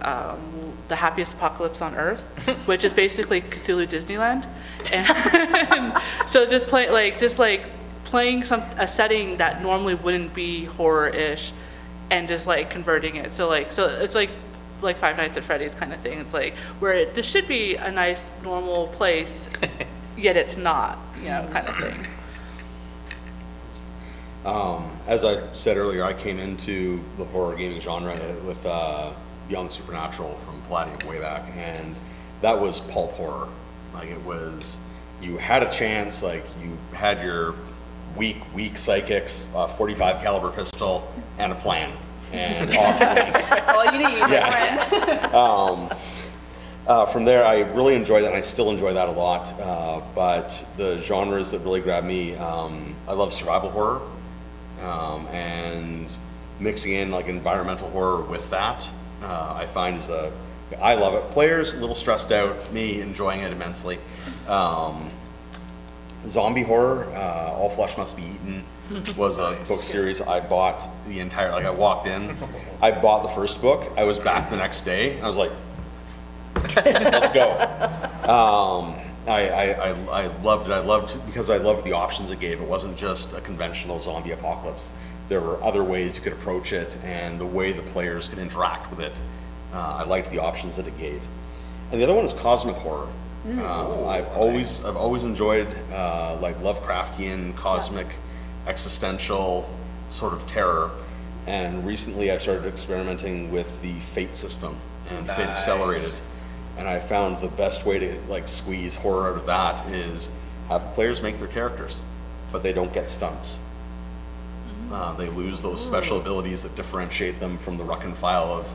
the Happiest Apocalypse on Earth, which is basically Cthulhu Disneyland. And so just playing a setting that normally wouldn't be horror-ish, and just like converting it. So it's like Five Nights at Freddy's kind of thing. It's like where this should be a nice normal place, yet it's not, kind of thing. As I said earlier, I came into the horror gaming genre with Beyond the Supernatural from Palladium way back, and that was pulp horror. Like, it was, you had a chance, like you had your weak psychics, 45 caliber pistol, and a plan, and off you went. That's all you need, my friend. From there, I really enjoyed that, and I still enjoy that a lot. But the genres that really grab me, I love survival horror, and mixing in like environmental horror with that, I find I love it. Players a little stressed out, me enjoying it immensely. Zombie horror, All Flesh Must Be Eaten, was a book series I bought the entire, like I walked in, I bought the first book, I was back the next day, I was like, let's go. I loved it. Because I loved the options it gave. It wasn't just a conventional zombie apocalypse. There were other ways you could approach it, and the way the players could interact with it. I liked the options that it gave. And the other one is cosmic horror. I've always enjoyed like Lovecraftian, cosmic, existential sort of terror. And recently I've started experimenting with the Fate system and Fate Accelerated. And I found the best way to like squeeze horror out of that is have the players make their characters, but they don't get stunts. They lose those special abilities that differentiate them from the ruck and file of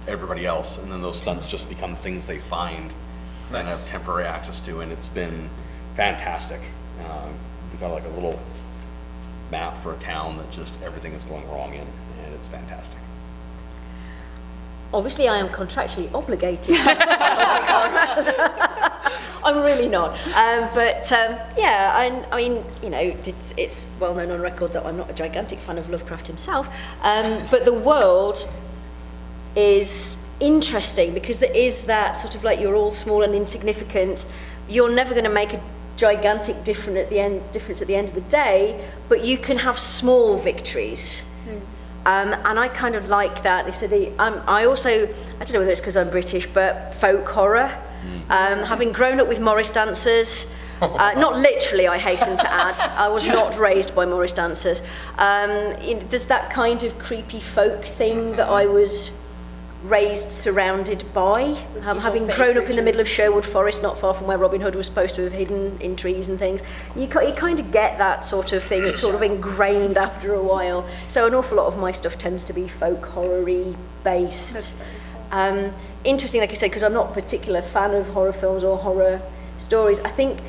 everybody else, and then those stunts just become things they find and have temporary access to, and it's been fantastic. We got like a little map for a town that just everything is going wrong in, and it's fantastic. Obviously, I am contractually obligated. I'm really not. Yeah, I mean, it's well known on record that I'm not a gigantic fan of Lovecraft himself, but the world is interesting because there is that sort of like, you're all small and insignificant. You're never going to make a gigantic difference at the end of the day, but you can have small victories. And I kind of like that. So I also, I don't know whether it's because I'm British, but folk horror. Having grown up with Morris dancers, not literally, I hasten to add, I was not raised by Morris dancers. There's that kind of creepy folk thing that I was raised surrounded by, having grown up in the middle of Sherwood Forest, not far from where Robin Hood was supposed to have hidden in trees and things. You kind of get that sort of thing. It's sort of ingrained after a while. So an awful lot of my stuff tends to be folk horror-y based. Interesting, like you said, because I'm not a particular fan of horror films or horror stories. I think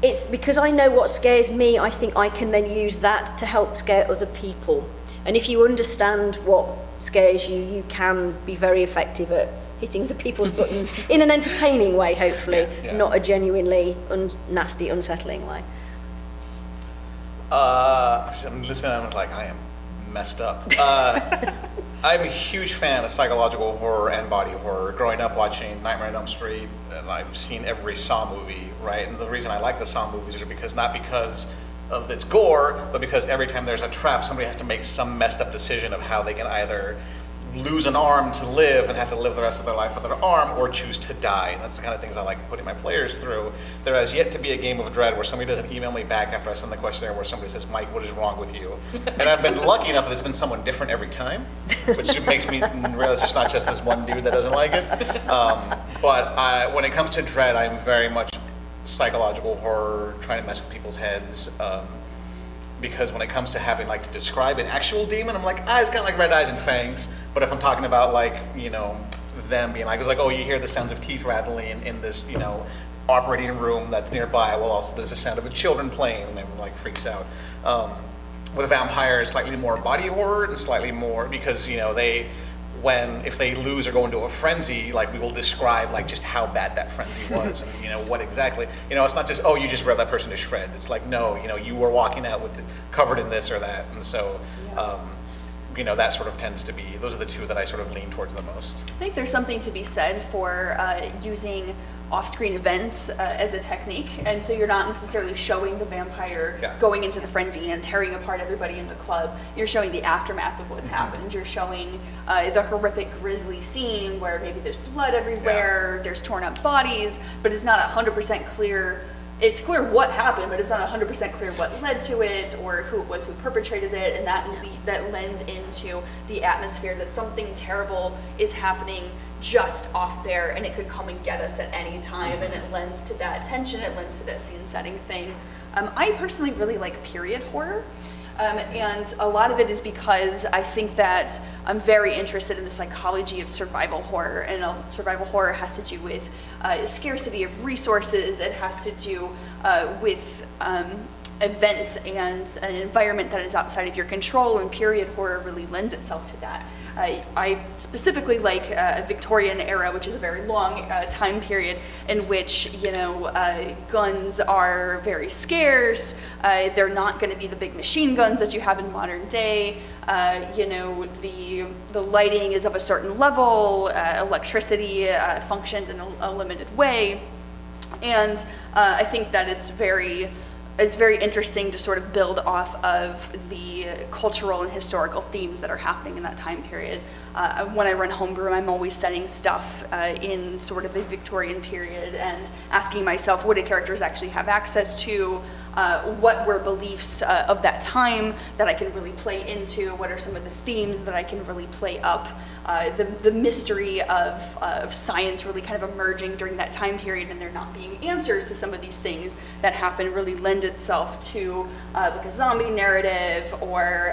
it's because I know what scares me, I think I can then use that to help scare other people. And if you understand what scares you, you can be very effective at hitting other people's buttons in an entertaining way, hopefully, not a genuinely nasty, unsettling way. I'm listening, I'm like, I am messed up. I'm a huge fan of psychological horror and body horror. Growing up watching Nightmare on Elm Street, and I've seen every Saw movie, right? And the reason I like the Saw movies is because not because of its gore, but because every time there's a trap, somebody has to make some messed up decision of how they can either lose an arm to live and have to live the rest of their life with their arm, or choose to die. And that's the kind of things I like putting my players through. There has yet to be a game of Dread where somebody doesn't email me back after I send the questionnaire where somebody says, Mike, what is wrong with you? And I've been lucky enough that it's been someone different every time, which makes me realize it's not just this one dude that doesn't like it. But when it comes to Dread, I'm very much psychological horror, trying to mess with people's heads. Because when it comes to having to describe an actual demon, I'm like, it's got red eyes and fangs. But if I'm talking about them being it's like, oh, you hear the sounds of teeth rattling in this, operating room that's nearby. Well, also there's the sound of a children playing, and everyone freaks out. With vampires, slightly more body horror and slightly more because if they lose or go into a frenzy, we will describe just how bad that frenzy was and what exactly. It's not just, oh, you just ripped that person to shreds. It's like, no, you were walking out with it covered in this or that. And so, that sort of tends to be, those are the two that I sort of lean towards the most. I think there's something to be said for using off-screen events as a technique, and so you're not necessarily showing the vampire going into the frenzy and tearing apart everybody in the club. You're showing the aftermath of what's happened. You're showing the horrific, grisly scene where maybe there's blood everywhere, there's torn up bodies, but it's not 100% clear. It's clear what happened, but it's not 100% clear what led to it or who it was who perpetrated it, and that lends into the atmosphere that something terrible is happening just off there, and it could come and get us at any time, and it lends to that tension, it lends to that scene setting thing. I personally really like period horror, and a lot of it is because I think that I'm very interested in the psychology of survival horror, and survival horror has to do with scarcity of resources, it has to do with events and an environment that is outside of your control, and period horror really lends itself to that. I specifically like a Victorian era, which is a very long time period in which, guns are very scarce. They're not going to be the big machine guns that you have in modern day. The lighting is of a certain level. Electricity functions in a limited way. And I think that it's very interesting to sort of build off of the cultural and historical themes that are happening in that time period. When I run homebrew, I'm always setting stuff in sort of a Victorian period and asking myself, what do characters actually have access to? What were beliefs of that time that I can really play into? What are some of the themes that I can really play up? The mystery of science really kind of emerging during that time period, and there not being answers to some of these things that happen really lend itself to a zombie narrative or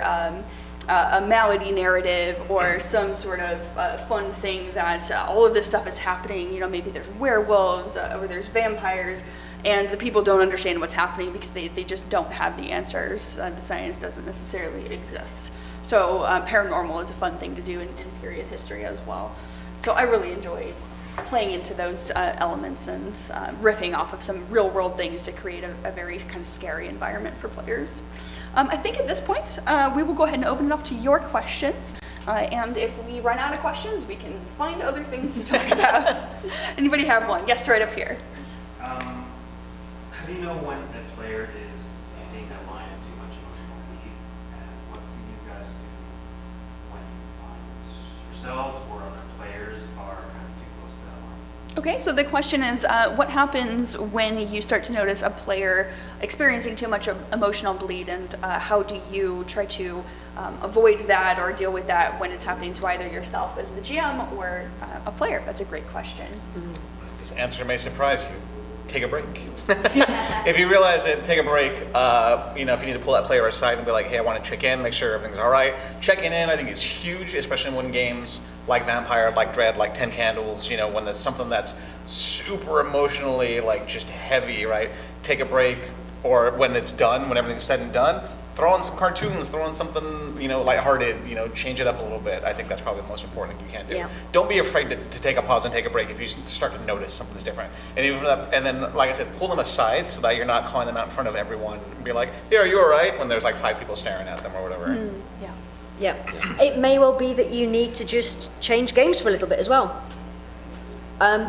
a malady narrative or some sort of fun thing that all of this stuff is happening. Maybe there's werewolves or there's vampires, and the people don't understand what's happening because they just don't have the answers. The science doesn't necessarily exist. So paranormal is a fun thing to do in period history as well. So I really enjoy playing into those elements and riffing off of some real world things to create a very kind of scary environment for players. I think at this point, we will go ahead and open it up to your questions. And if we run out of questions, we can find other things to talk about. Anybody have one? Yes, right up here. How do you know when a player is hitting that line of too much emotional need? And what do you guys do when you find yourselves or other players are kind of too close to that line? Okay, so the question is, what happens when you start to notice a player experiencing too much emotional bleed, and how do you try to avoid that or deal with that when it's happening to either yourself as the GM or a player? That's a great question. This answer may surprise you. take a break. If you realize it, take a break. You know, if you need to pull that player aside and be like, hey, I want to check in, make sure everything's all right. Checking in, I think, is huge, especially when games like Vampire, like Dread, like 10 Candles, you know, when there's something that's super emotionally, like, just heavy, right? Take a break, or when it's done, when everything's said and done, throw in some cartoons, throw in something, you know, lighthearted, you know, change it up a little bit. I think that's probably the most important thing you can do. Yeah. Don't be afraid to take a pause and take a break if you start to notice something's different. And even for that, and then, like I said, pull them aside so that you're not calling them out in front of everyone and be like, hey, are you all right? When there's like 5 people staring at them or whatever. Yeah. Yeah. It may well be that you need to just change games for a little bit as well.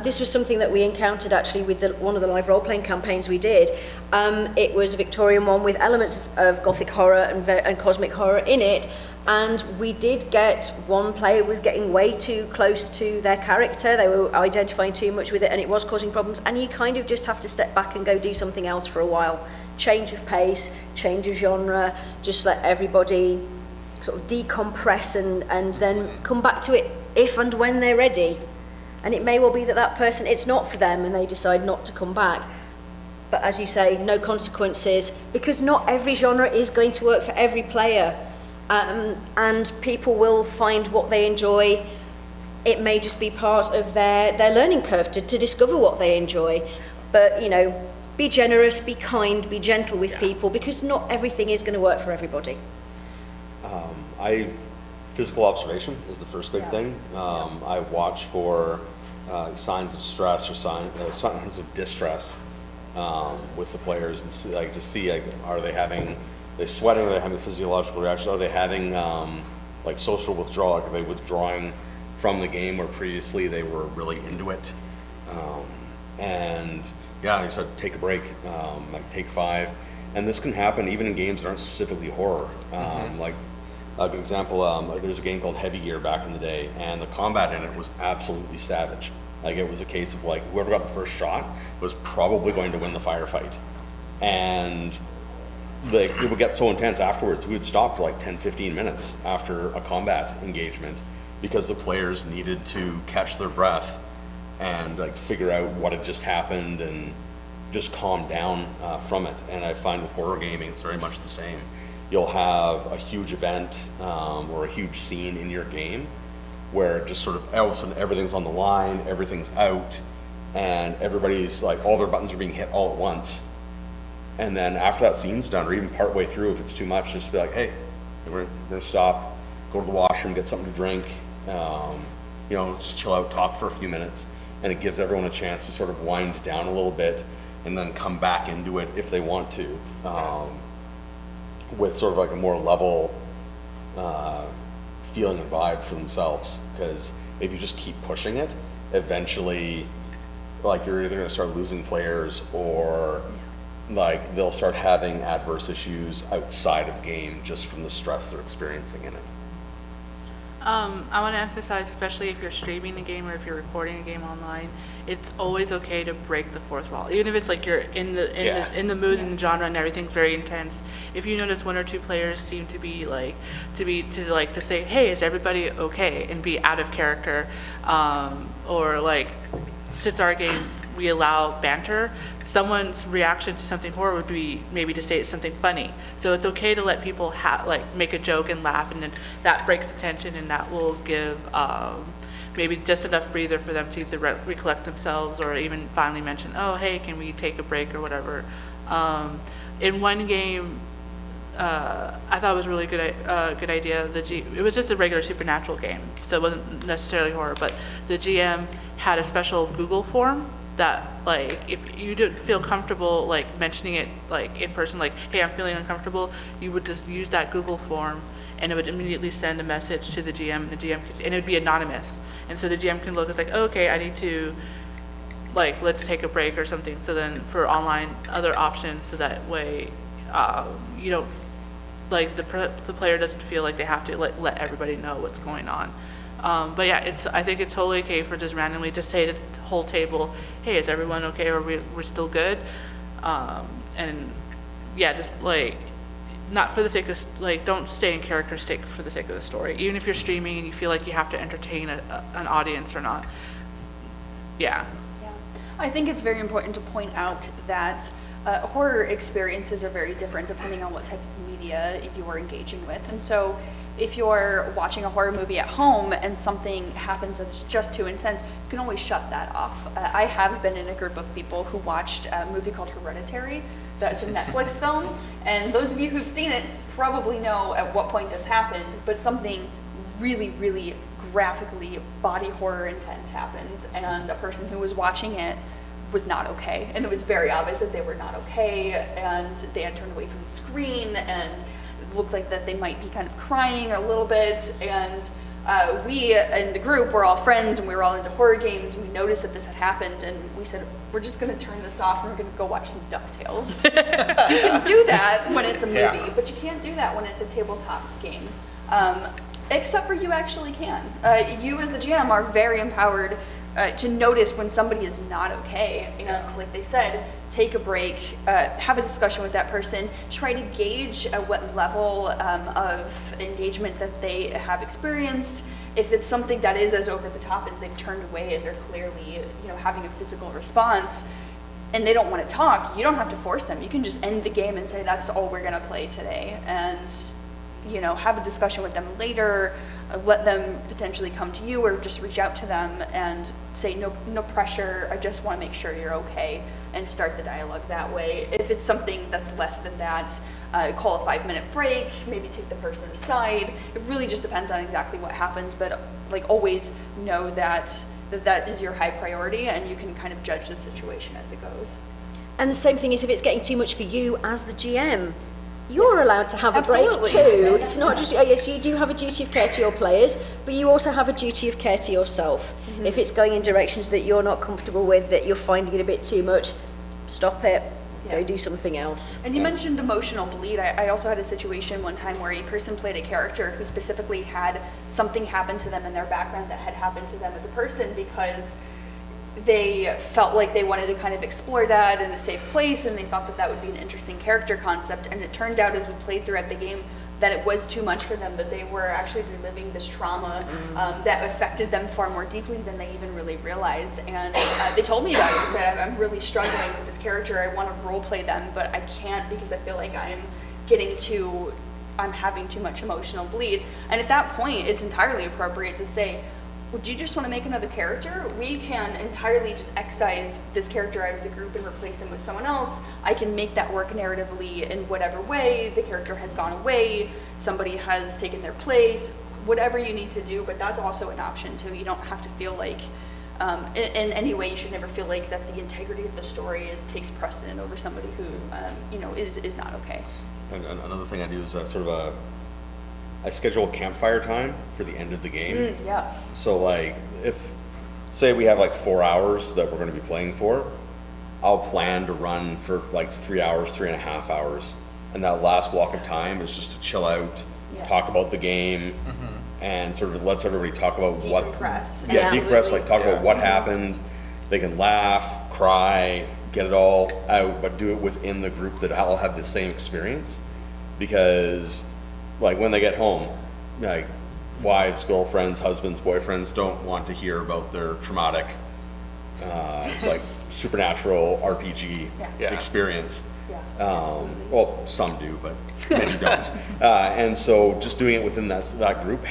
This was something that we encountered actually with one of the live role-playing campaigns we did. It was a Victorian one with elements of gothic horror and cosmic horror in it, and we did get one player was getting way too close to their character. They were identifying too much with it, and it was causing problems, and you kind of just have to step back and go do something else for a while. Change of pace, change of genre, just let everybody sort of decompress and then come back to it if and when they're ready. And it may well be that that person, it's not for them and they decide not to come back. But as you say, no consequences, because not every genre is going to work for every player. And people will find what they enjoy. It may just be part of their learning curve to discover what they enjoy. But, you know, be generous, be kind, be gentle with people, because not everything is going to work for everybody. Physical observation is the first big thing. I watch for signs of stress or signs of distress with the players, and see are they sweating? Are they having physiological reactions? Are they having like social withdrawal? Like, are they withdrawing from the game where previously they were really into it? And yeah, like I said, take a break, like take 5. And this can happen even in games that aren't specifically horror. Like, a good example, there's a game called Heavy Gear back in the day, and the combat in it was absolutely savage. Like, it was a case of like, whoever got the first shot was probably going to win the firefight. And like, it would get so intense afterwards, we would stop for like 10, 15 minutes after a combat engagement because the players needed to catch their breath and like figure out what had just happened and just calm down from it. And I find with horror gaming, it's very much the same. You'll have a huge event or a huge scene in your game where just sort of all of a sudden everything's on the line, everything's out, and everybody's like, all their buttons are being hit all at once. And then after that scene's done, or even partway through, if it's too much, just be like, hey, we're gonna stop, go to the washroom, get something to drink, you know, just chill out, talk for a few minutes, and it gives everyone a chance to sort of wind down a little bit and then come back into it if they want to. With sort of like a more level feeling and vibe for themselves, because if you just keep pushing it, eventually like you're either going to start losing players or like they'll start having adverse issues outside of game just from the stress they're experiencing in it. I want to emphasize, especially if you're streaming a game or if you're recording a game online, it's always okay to break the fourth wall, even if it's like you're in the mood and the genre and everything's very intense. If you notice 1 or 2 players seem to be to say, hey, is everybody okay, and be out of character, or like, since our games we allow banter, someone's reaction to something horror would be maybe to say it's something funny. So it's okay to let people make a joke and laugh, and then that breaks the tension, and that will give maybe just enough breather for them to either recollect themselves or even finally mention, oh, hey, can we take a break or whatever. In one game, I thought it was a really good idea. It was just a regular supernatural game, so it wasn't necessarily horror, but the GM had a special Google form that, like, if you didn't feel comfortable like mentioning it like in person, like, hey, I'm feeling uncomfortable, you would just use that Google form and it would immediately send a message to the GM, and the GM and it would be anonymous, and so the GM can look, it's like, oh, okay, I need to, like, let's take a break or something. So then for online other options, so that way you don't, like, the player doesn't feel like they have to let everybody know what's going on. But yeah, I think it's totally okay for just randomly to say to the whole table, hey, is everyone okay, or we're still good? And yeah, just like, not for the sake of, like, don't stay in character, stay for the sake of the story. Even if you're streaming and you feel like you have to entertain an audience or not. Yeah. I think it's very important to point out that horror experiences are very different depending on what type of media you are engaging with. And so if you're watching a horror movie at home and something happens that's just too intense, you can always shut that off. I have been in a group of people who watched a movie called Hereditary. That's a Netflix film, and those of you who've seen it probably know at what point this happened, but something really, really graphically body horror intense happens, and a person who was watching it was not okay, and it was very obvious that they were not okay, and they had turned away from the screen, and it looked like that they might be kind of crying a little bit, and we in the group were all friends, and we were all into horror games, and we noticed that this had happened, and we said, we're just going to turn this off, and we're going to go watch some DuckTales. You can do that when it's a movie, but you can't do that when it's a tabletop game. Except for you actually can. You as the GM are very empowered to notice when somebody is not okay, and like they said, take a break, have a discussion with that person, try to gauge what level of engagement that they have experienced. If it's something that is as over the top as they've turned away and they're clearly, having a physical response, and they don't want to talk, you don't have to force them. You can just end the game and say, that's all we're gonna play today, and have a discussion with them later, let them potentially come to you or just reach out to them and say, no pressure, I just want to make sure you're okay, and start the dialogue that way. If it's something that's less than that, call a 5-minute break, maybe take the person aside. It really just depends on exactly what happens, but always know that is your high priority, and you can kind of judge the situation as it goes. And the same thing is if it's getting too much for you as the GM, you're allowed to have a Absolutely. break too. It's not just, yes, you do have a duty of care to your players, but you also have a duty of care to yourself. Mm-hmm. If it's going in directions that you're not comfortable with, that you're finding it a bit too much, stop it, go do something else. And you mentioned emotional bleed. I also had a situation one time where a person played a character who specifically had something happen to them in their background that had happened to them as a person, because they felt like they wanted to kind of explore that in a safe place, and they thought that would be an interesting character concept. And it turned out as we played throughout the game that it was too much for them, that they were actually reliving this trauma that affected them far more deeply than they even really realized. And they told me about it. They said, I'm really struggling with this character. I want to role play them, but I can't because I feel like I'm having too much emotional bleed. And at that point, it's entirely appropriate to say, would you just want to make another character? We can entirely just excise this character out of the group and replace them with someone else. I can make that work narratively in whatever way. The character has gone away, somebody has taken their place, whatever you need to do, but that's also an option too. You don't have to feel like, in any way, you should never feel like that the integrity of the story takes precedent over somebody who, is not okay. And another thing I do is I schedule campfire time for the end of the game. Yeah. So if, say we have 4 hours that we're going to be playing for, I'll plan to run for 3 hours, 3.5 hours. And that last block of time is just to chill out, talk about the game, and sort of lets everybody talk about decompress. Decompress, talk about what happened. They can laugh, cry, get it all out, but do it within the group that all have the same experience. Because when they get home, wives, girlfriends, husbands, boyfriends don't want to hear about their traumatic, supernatural RPG experience. Yeah, well, some do, but many don't. And so just doing it within that group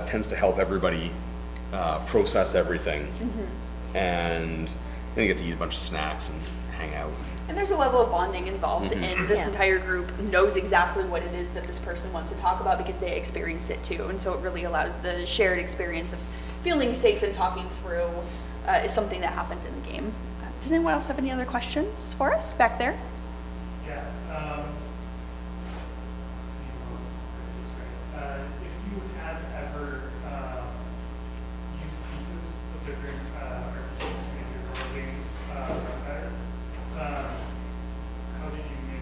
tends to help everybody process everything. And then you get to eat a bunch of snacks and hang out. And there's a level of bonding involved, and this entire group knows exactly what it is that this person wants to talk about because they experienced it too. And so it really allows the shared experience of feeling safe and talking through is something that happened in the game. Does anyone else have any other questions for us back there? Yeah. If you had ever used pieces of different RPGs to make your role game run better, how did you do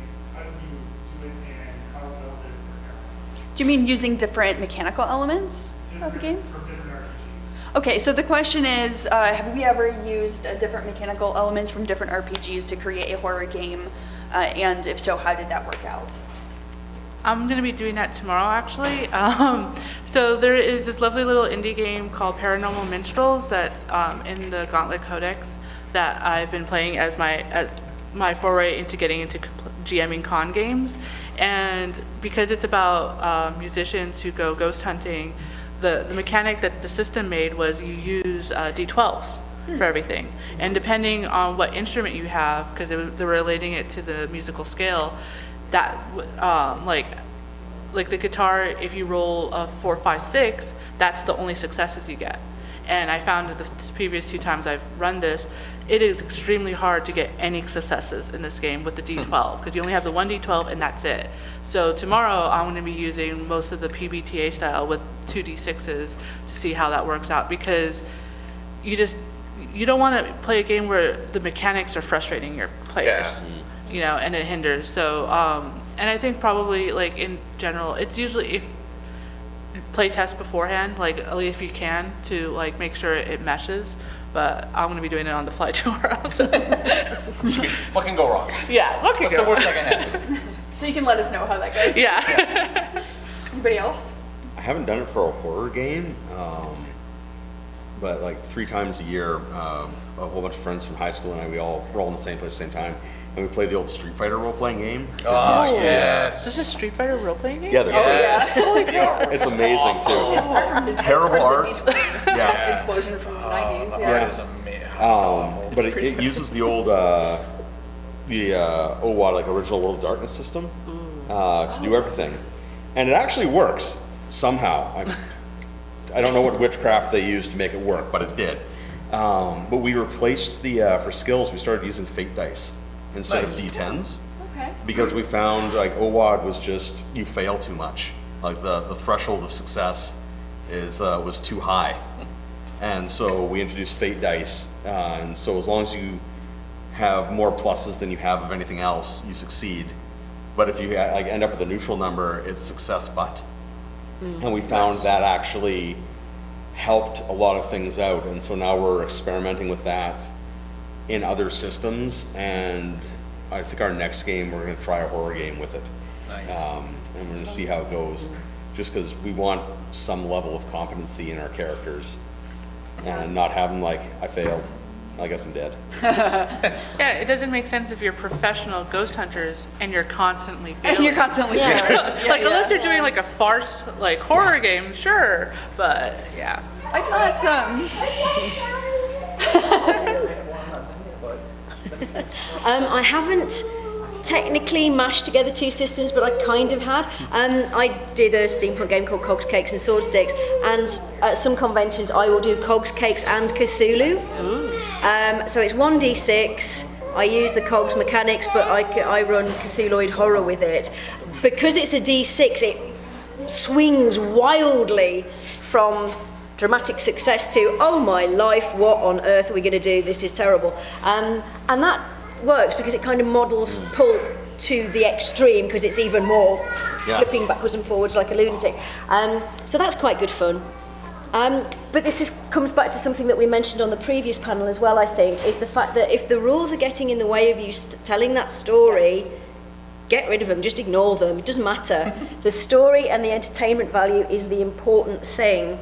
it, and how well did it work out? Do you mean using different mechanical elements of the game? From different RPGs. Okay, so the question is, have we ever used different mechanical elements from different RPGs to create a horror game? And if so, how did that work out? I'm going to be doing that tomorrow, actually. So there is this lovely little indie game called Paranormal Minstrels that's in the Gauntlet Codex. that I've been playing as my foray into getting into GMing con games. And because it's about musicians who go ghost hunting, the mechanic that the system made was you use D12s for everything. And depending on what instrument you have, because they're relating it to the musical scale, that like the guitar, if you roll a 4, 5, 6, that's the only successes you get. And I found that the previous 2 times I've run this, it is extremely hard to get any successes in this game with the D12, because you only have the 1 D12 and that's it. So tomorrow I'm going to be using most of the PBTA style with 2 D6s to see how that works out, because you don't want to play a game where the mechanics are frustrating your players, you know, and it hinders. So, and I think probably like in general, it's usually if play test beforehand, like if you can, to like make sure it meshes. But I'm going to be doing it on the fly tomorrow. So. What can go wrong? Yeah, what can What's go the worst wrong? that can happen? So you can let us know how that goes. Yeah. Anybody else? I haven't done it for a horror game, but like 3 times a year, a whole bunch of friends from high school and I, we all roll in the same place at the same time, and we play the old Street Fighter role-playing game. Oh, yes. This is a Street Fighter role-playing game? Yeah, there's Yes. it's amazing too. It's part from the Terrible art. D20 explosion from the 90s. That Yeah. is amazing. That's so awful. But it uses the old, OWAD, like Original World of Darkness system, to do everything. And it actually works, somehow. I don't know what witchcraft they used to make it work, but it did. But we replaced for skills, we started using fate dice instead Nice. of D10s. Okay. Because we found like OWAD was just, you fail too much. Like the threshold of success was too high. And so we introduced fate dice. And so as long as you have more pluses than you have of anything else, you succeed. But if you like end up with a neutral number, it's success but. And we found that actually helped a lot of things out. And so now we're experimenting with that in other systems. And I think our next game, we're going to try a horror game with it. Nice. And we're going to see how it goes. Just because we want some level of competency in our characters. And not have them like, I failed, I guess I'm dead. Yeah, it doesn't make sense if you're professional ghost hunters and you're constantly failing. And you're constantly Yeah. failing. Like, unless you're doing like a farce, like horror game, sure. But yeah. I've got I haven't technically mashed together 2 systems, but I kind of had. I did a steampunk game called Cogs, Cakes and Sword Sticks, and at some conventions I will do Cogs, Cakes and Cthulhu. So it's 1d6, I use the Cogs mechanics, but I run Cthulhuid horror with it. Because it's a d6, it swings wildly from dramatic success to, oh my life, what on earth are we going to do? This is terrible. And that works because it kind of models pulp to the extreme, because it's even more flipping backwards and forwards like a lunatic. So that's quite good fun. But this comes back to something that we mentioned on the previous panel as well, I think, is the fact that if the rules are getting in the way of you telling that story, get rid of them, just ignore them, it doesn't matter. The story and the entertainment value is the important thing.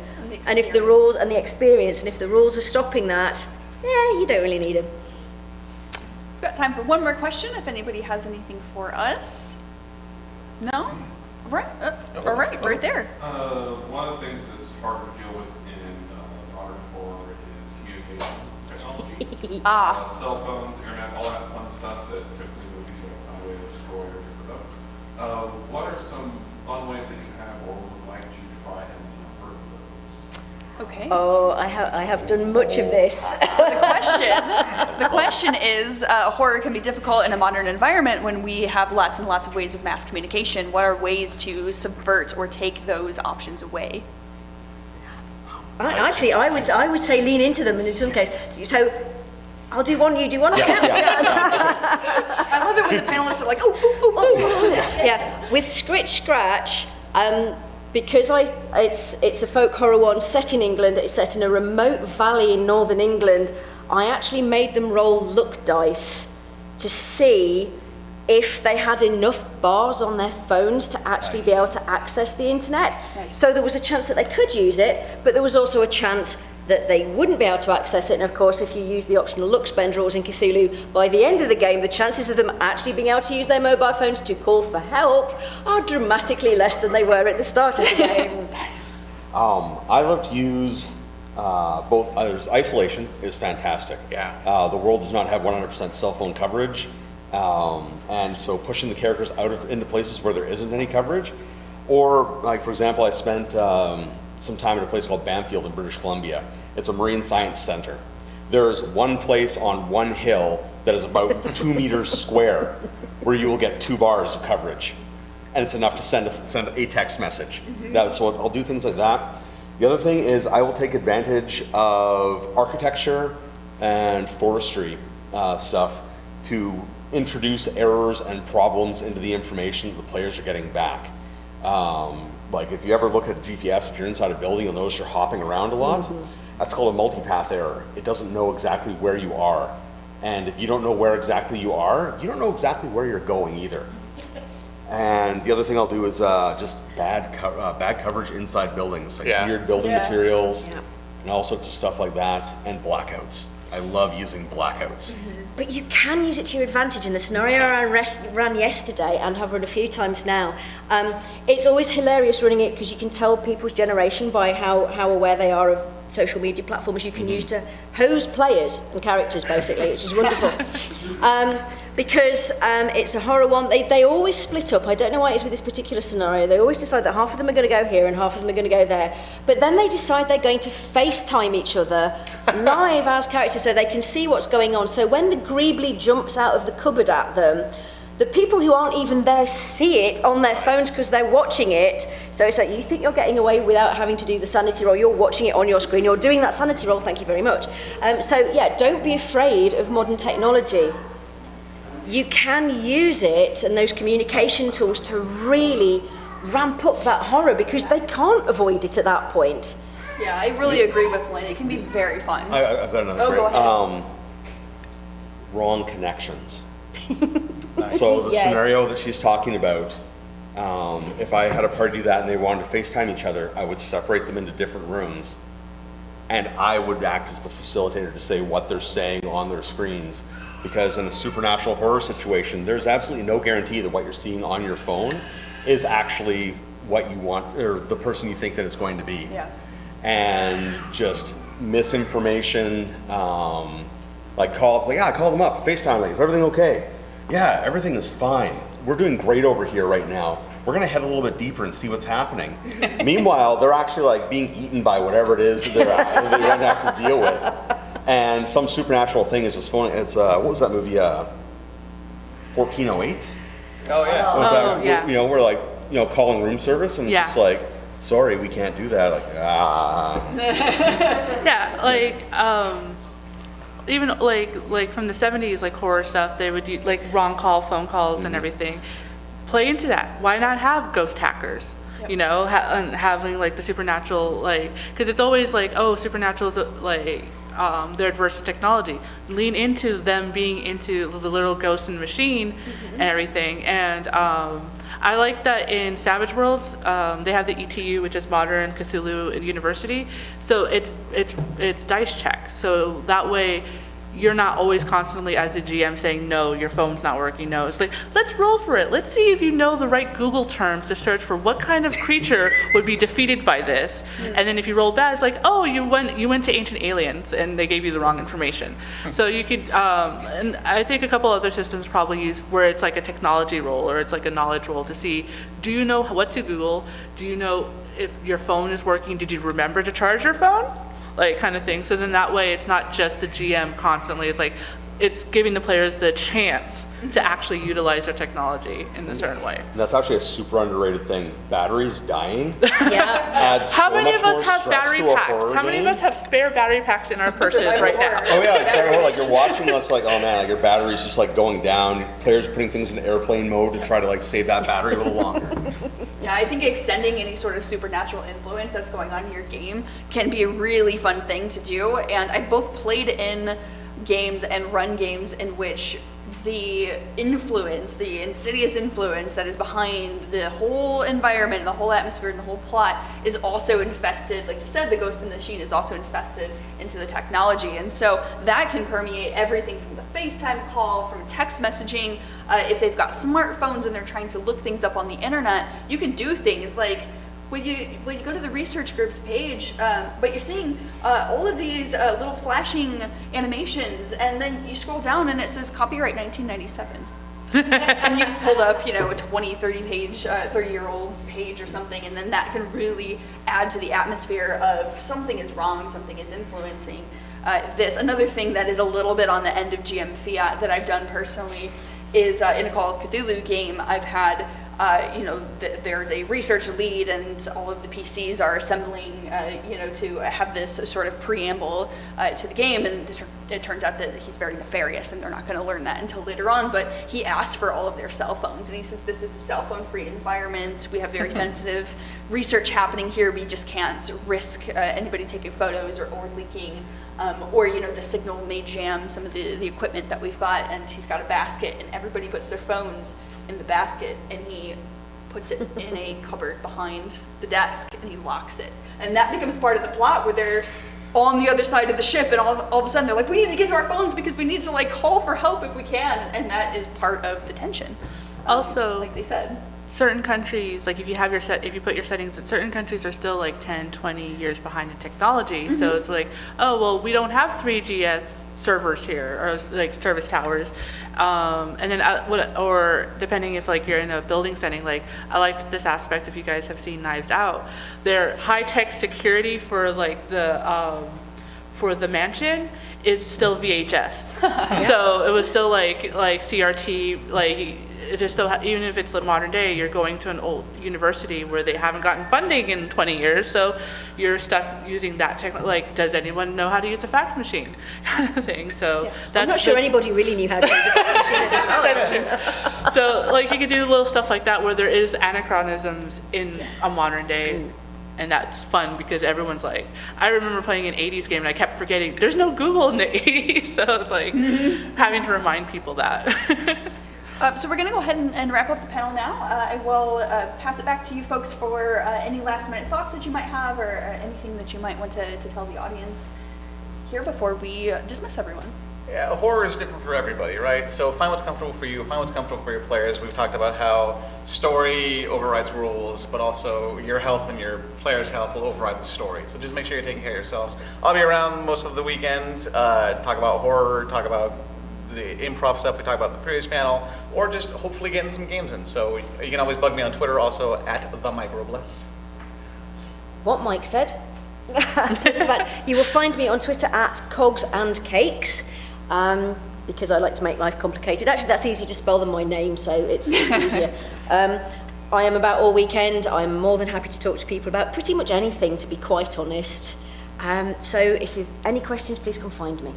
And if the rules and the experience, and if the rules are stopping that, you don't really need them. We've got time for one more question, if anybody has anything for us. No? All right, right there. One of the things that's hard to deal with in modern horror is communication technology. Cell phones, internet, all that fun stuff that typically movies don't find a way to destroy or get rid of. What are some fun ways that you have or would like to try and subvert those? Okay. Oh, I have done much of this. So the question is, horror can be difficult in a modern environment when we have lots and lots of ways of mass communication. What are ways to subvert or take those options away? Actually, I would say lean into them, and in some cases, so I'll do one, you do one. I love it when the panelists are like, oh. Yeah, with Scritch Scratch, because it's a folk horror one set in England, it's set in a remote valley in northern England, I actually made them roll luck dice to see if they had enough bars on their phones to actually be able to access the internet. So there was a chance that they could use it, but there was also a chance that they wouldn't be able to access it. And of course, if you use the optional luck spend rules in Cthulhu, by the end of the game, the chances of them actually being able to use their mobile phones to call for help are dramatically less than they were at the start of the game. I love to use both. There's isolation is fantastic. Yeah. The world does not have 100% cell phone coverage, and so pushing the characters into places where there isn't any coverage, or like for example, I spent some time at a place called Banfield in British Columbia. It's a marine science center. There is one place on one hill that is about 2 meters square, where you will get 2 bars of coverage. And it's enough to send a text message. So I'll do things like that. The other thing is I will take advantage of architecture and forestry stuff to introduce errors and problems into the information that the players are getting back. Like if you ever look at GPS, if you're inside a building, you'll notice you're hopping around a lot. That's called a multipath error. It doesn't know exactly where you are. And if you don't know where exactly you are, you don't know exactly where you're going either. And the other thing I'll do is just bad coverage inside buildings, like weird building materials and all sorts of stuff like that, and blackouts. I love using blackouts. But you can use it to your advantage. In the scenario I ran yesterday and have run a few times now, it's always hilarious running it because you can tell people's generation by how aware they are of social media platforms you can use to hose players and characters, basically, which is wonderful. Because it's a horror one, they always split up. I don't know why it is with this particular scenario. They always decide that half of them are going to go here and half of them are going to go there. But then they decide they're going to FaceTime each other live as characters so they can see what's going on. So when the Greebly jumps out of the cupboard at them, the people who aren't even there see it on their phones because they're watching it. So it's like you think you're getting away without having to do the sanity roll. You're watching it on your screen. You're doing that sanity roll. Thank you very much. So yeah, don't be afraid of modern technology. You can use it and those communication tools to really ramp up that horror because they can't avoid it at that point. Yeah, I really agree with Lynne. It can be very fun. I've got another go ahead. Wrong connections. So the scenario that she's talking about, if I had a party do that and they wanted to FaceTime each other, I would separate them into different rooms and I would act as the facilitator to say what they're saying on their screens. Because in a supernatural horror situation, there's absolutely no guarantee that what you're seeing on your phone is actually what you want, or the person you think that it's going to be. Yeah. And just misinformation, like call them up, FaceTime me, is everything okay? Yeah, everything is fine. We're doing great over here right now. We're gonna head a little bit deeper and see what's happening. Meanwhile, they're actually like being eaten by whatever it is that they're going to have to deal with. And some supernatural thing is just funny. It's what was that movie? 1408. Oh yeah. Yeah. You know, we're like, you know, calling room service, and it's just like, sorry, we can't do that. Like, Yeah, like even like from the 70s, like horror stuff, they would use like wrong call phone calls and everything. Play into that. Why not have ghost hackers? You know, and having like the supernatural, like, because it's always like, oh, supernatural is like they're adverse to technology. Lean into them being into the little ghost in the machine and everything. And I like that in Savage Worlds, they have the ETU, which is Modern Cthulhu University. So it's dice check. So that way you're not always constantly as the GM saying, no, your phone's not working, no. It's like, let's roll for it. Let's see if you know the right Google terms to search for what kind of creature would be defeated by this. And then if you roll bad, it's like, oh, you went to Ancient Aliens and they gave you the wrong information. So you could, and I think a couple other systems probably use where it's like a technology roll or it's like a knowledge roll to see, do you know what to Google? Do you know if your phone is working? Did you remember to charge your phone? Like kind of thing. So then that way it's not just the GM constantly, it's like it's giving the players the chance to actually utilize their technology in a certain way. that's actually a super underrated thing. Batteries dying Yeah. adds How so many much of us more have stress battery to a packs? horror How many of game. us have spare battery packs in our purses right now? Oh yeah, it's like you're watching, it's like, oh man, like your battery's just like going down. Players are putting things in airplane mode to try to like save that battery a little longer. Yeah, I think extending any sort of supernatural influence that's going on in your game can be a really fun thing to do. And I both played in games and run games in which the influence, the insidious influence that is behind the whole environment, the whole atmosphere, and the whole plot is also infested. Like you said, the ghost in the machine is also infested into the technology. And so that can permeate everything from the FaceTime call, from text messaging. If they've got smartphones and they're trying to look things up on the internet, you can do things like, when you go to the research group's page, but you're seeing all of these little flashing animations, and then you scroll down and it says copyright 1997. And you've pulled up, a 20, 30-year-old page or something, and then that can really add to the atmosphere of something is wrong, something is influencing this. Another thing that is a little bit on the end of GM fiat that I've done personally is in a Call of Cthulhu game, I've had there's a research lead and all of the PCs are assembling, to have this sort of preamble to the game, and it turns out that he's very nefarious and they're not going to learn that until later on, but he asked for all of their cell phones, and he says, this is a cell phone free environment, we have very sensitive research happening here, we just can't risk anybody taking photos or leaking, or the signal may jam some of the equipment that we've got, and he's got a basket and everybody puts their phones in the basket, and he puts it in a cupboard behind the desk and he locks it, and that becomes part of the plot where they're on the other side of the ship, and all of a sudden they're like, we need to get to our phones because we need to call for help if we can, and that is part of the tension. Also, like they said, certain countries, like if you put your settings, certain countries are still like 10, 20 years behind in technology. So it's like, oh, well, we don't have 3GS servers here, or like service towers. And then or depending if like you're in a building setting, like I liked this aspect, if you guys have seen Knives Out, their high-tech security for like the mansion is still VHS. So it was still like CRT, like it just still even if it's the modern day, you're going to an old university where they haven't gotten funding in 20 years, so you're stuck using that technology. Like, does anyone know how to use a fax machine, kind of thing? So that's, I'm not sure anybody really knew how to use a fax machine at the time. That's true. So like you could do little stuff like that where there is anachronisms in a modern day. And that's fun because everyone's like, I remember playing an 80s game and I kept forgetting there's no Google in the 80s. So it's like having to remind people that. So we're going to go ahead and wrap up the panel now. I will pass it back to you folks for any last minute thoughts that you might have, or anything that you might want to tell the audience here before we dismiss everyone. Yeah, horror is different for everybody, right? So find what's comfortable for you, find what's comfortable for your players. We've talked about how story overrides rules, but also your health and your players' health will override the story. So just make sure you're taking care of yourselves. I'll be around most of the weekend, talk about horror, talk about the improv stuff we talked about in the previous panel, or just hopefully getting some games in. So you can always bug me on Twitter, also at the Mike Robles. What Mike said. You will find me on Twitter at Cogs and Cakes. Because I like to make life complicated. Actually, that's easier to spell than my name, so it's easier. I am about all weekend. I'm more than happy to talk to people about pretty much anything, to be quite honest. So if you have any questions, please come find me.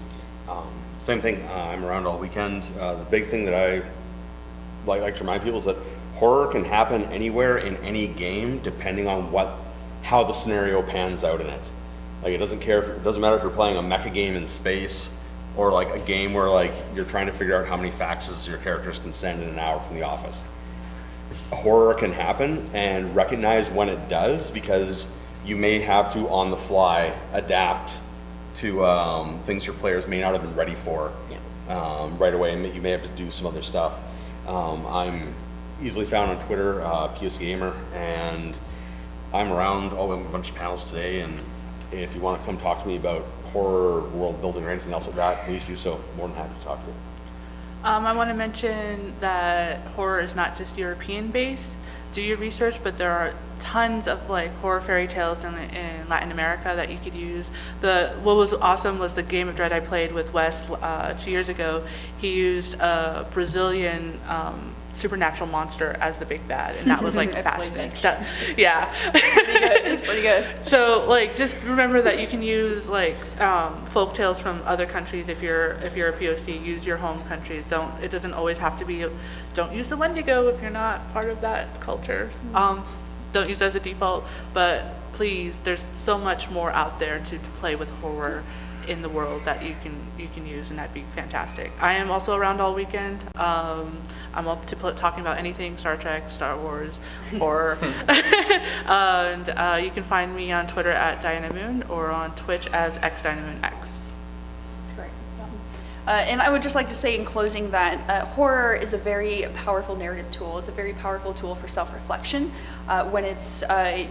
Same thing, I'm around all weekend. The big thing that I like to remind people is that horror can happen anywhere in any game, depending on how the scenario pans out in it. Like it doesn't matter if you're playing a mecha game in space, or like a game where like you're trying to figure out how many faxes your characters can send in an hour from the office. Horror can happen, and recognize when it does, because you may have to on the fly adapt to things your players may not have been ready for right away, and you may have to do some other stuff. I'm easily found on Twitter, PS Gamer, and I'm around a bunch of panels today, and if you want to come talk to me about horror, world building, or anything else like that, please do so. More than happy to talk to you. I want to mention that horror is not just European based. Do your research, but there are tons of like horror fairy tales in Latin America that you could use. What was awesome was the Game of Dread I played with Wes 2 years ago. He used a Brazilian supernatural monster as the big bad, and that was like fascinating. Yeah. It's pretty good. So like just remember that you can use like folk tales from other countries. If you're a POC, use your home countries. It doesn't always have to be don't use the Wendigo if you're not part of that culture. Don't use it as a default, but please, there's so much more out there to play with horror. in the world that you can use, and that'd be fantastic. I am also around all weekend. I'm up to talking about anything Star Trek, Star Wars, horror. And you can find me on Twitter at Diana Moon or on Twitch as xDynamoonX. That's great. And I would just like to say in closing that horror is a very powerful narrative tool. It's a very powerful tool for self-reflection. When it's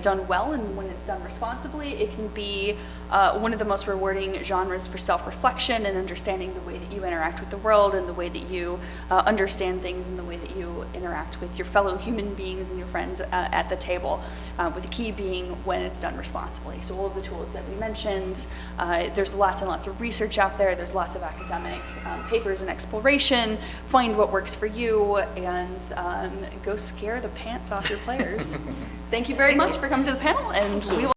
done well and when it's done responsibly, it can be one of the most rewarding genres for self-reflection and understanding the way that you interact with the world and the way that you understand things and the way that you interact with your fellow human beings and your friends at the table, with the key being when it's done responsibly. So all of the tools that we mentioned, there's lots and lots of research out there, there's lots of academic papers and exploration. Find what works for you and go scare the pants off your players. Thank you very much for coming to the panel, and we will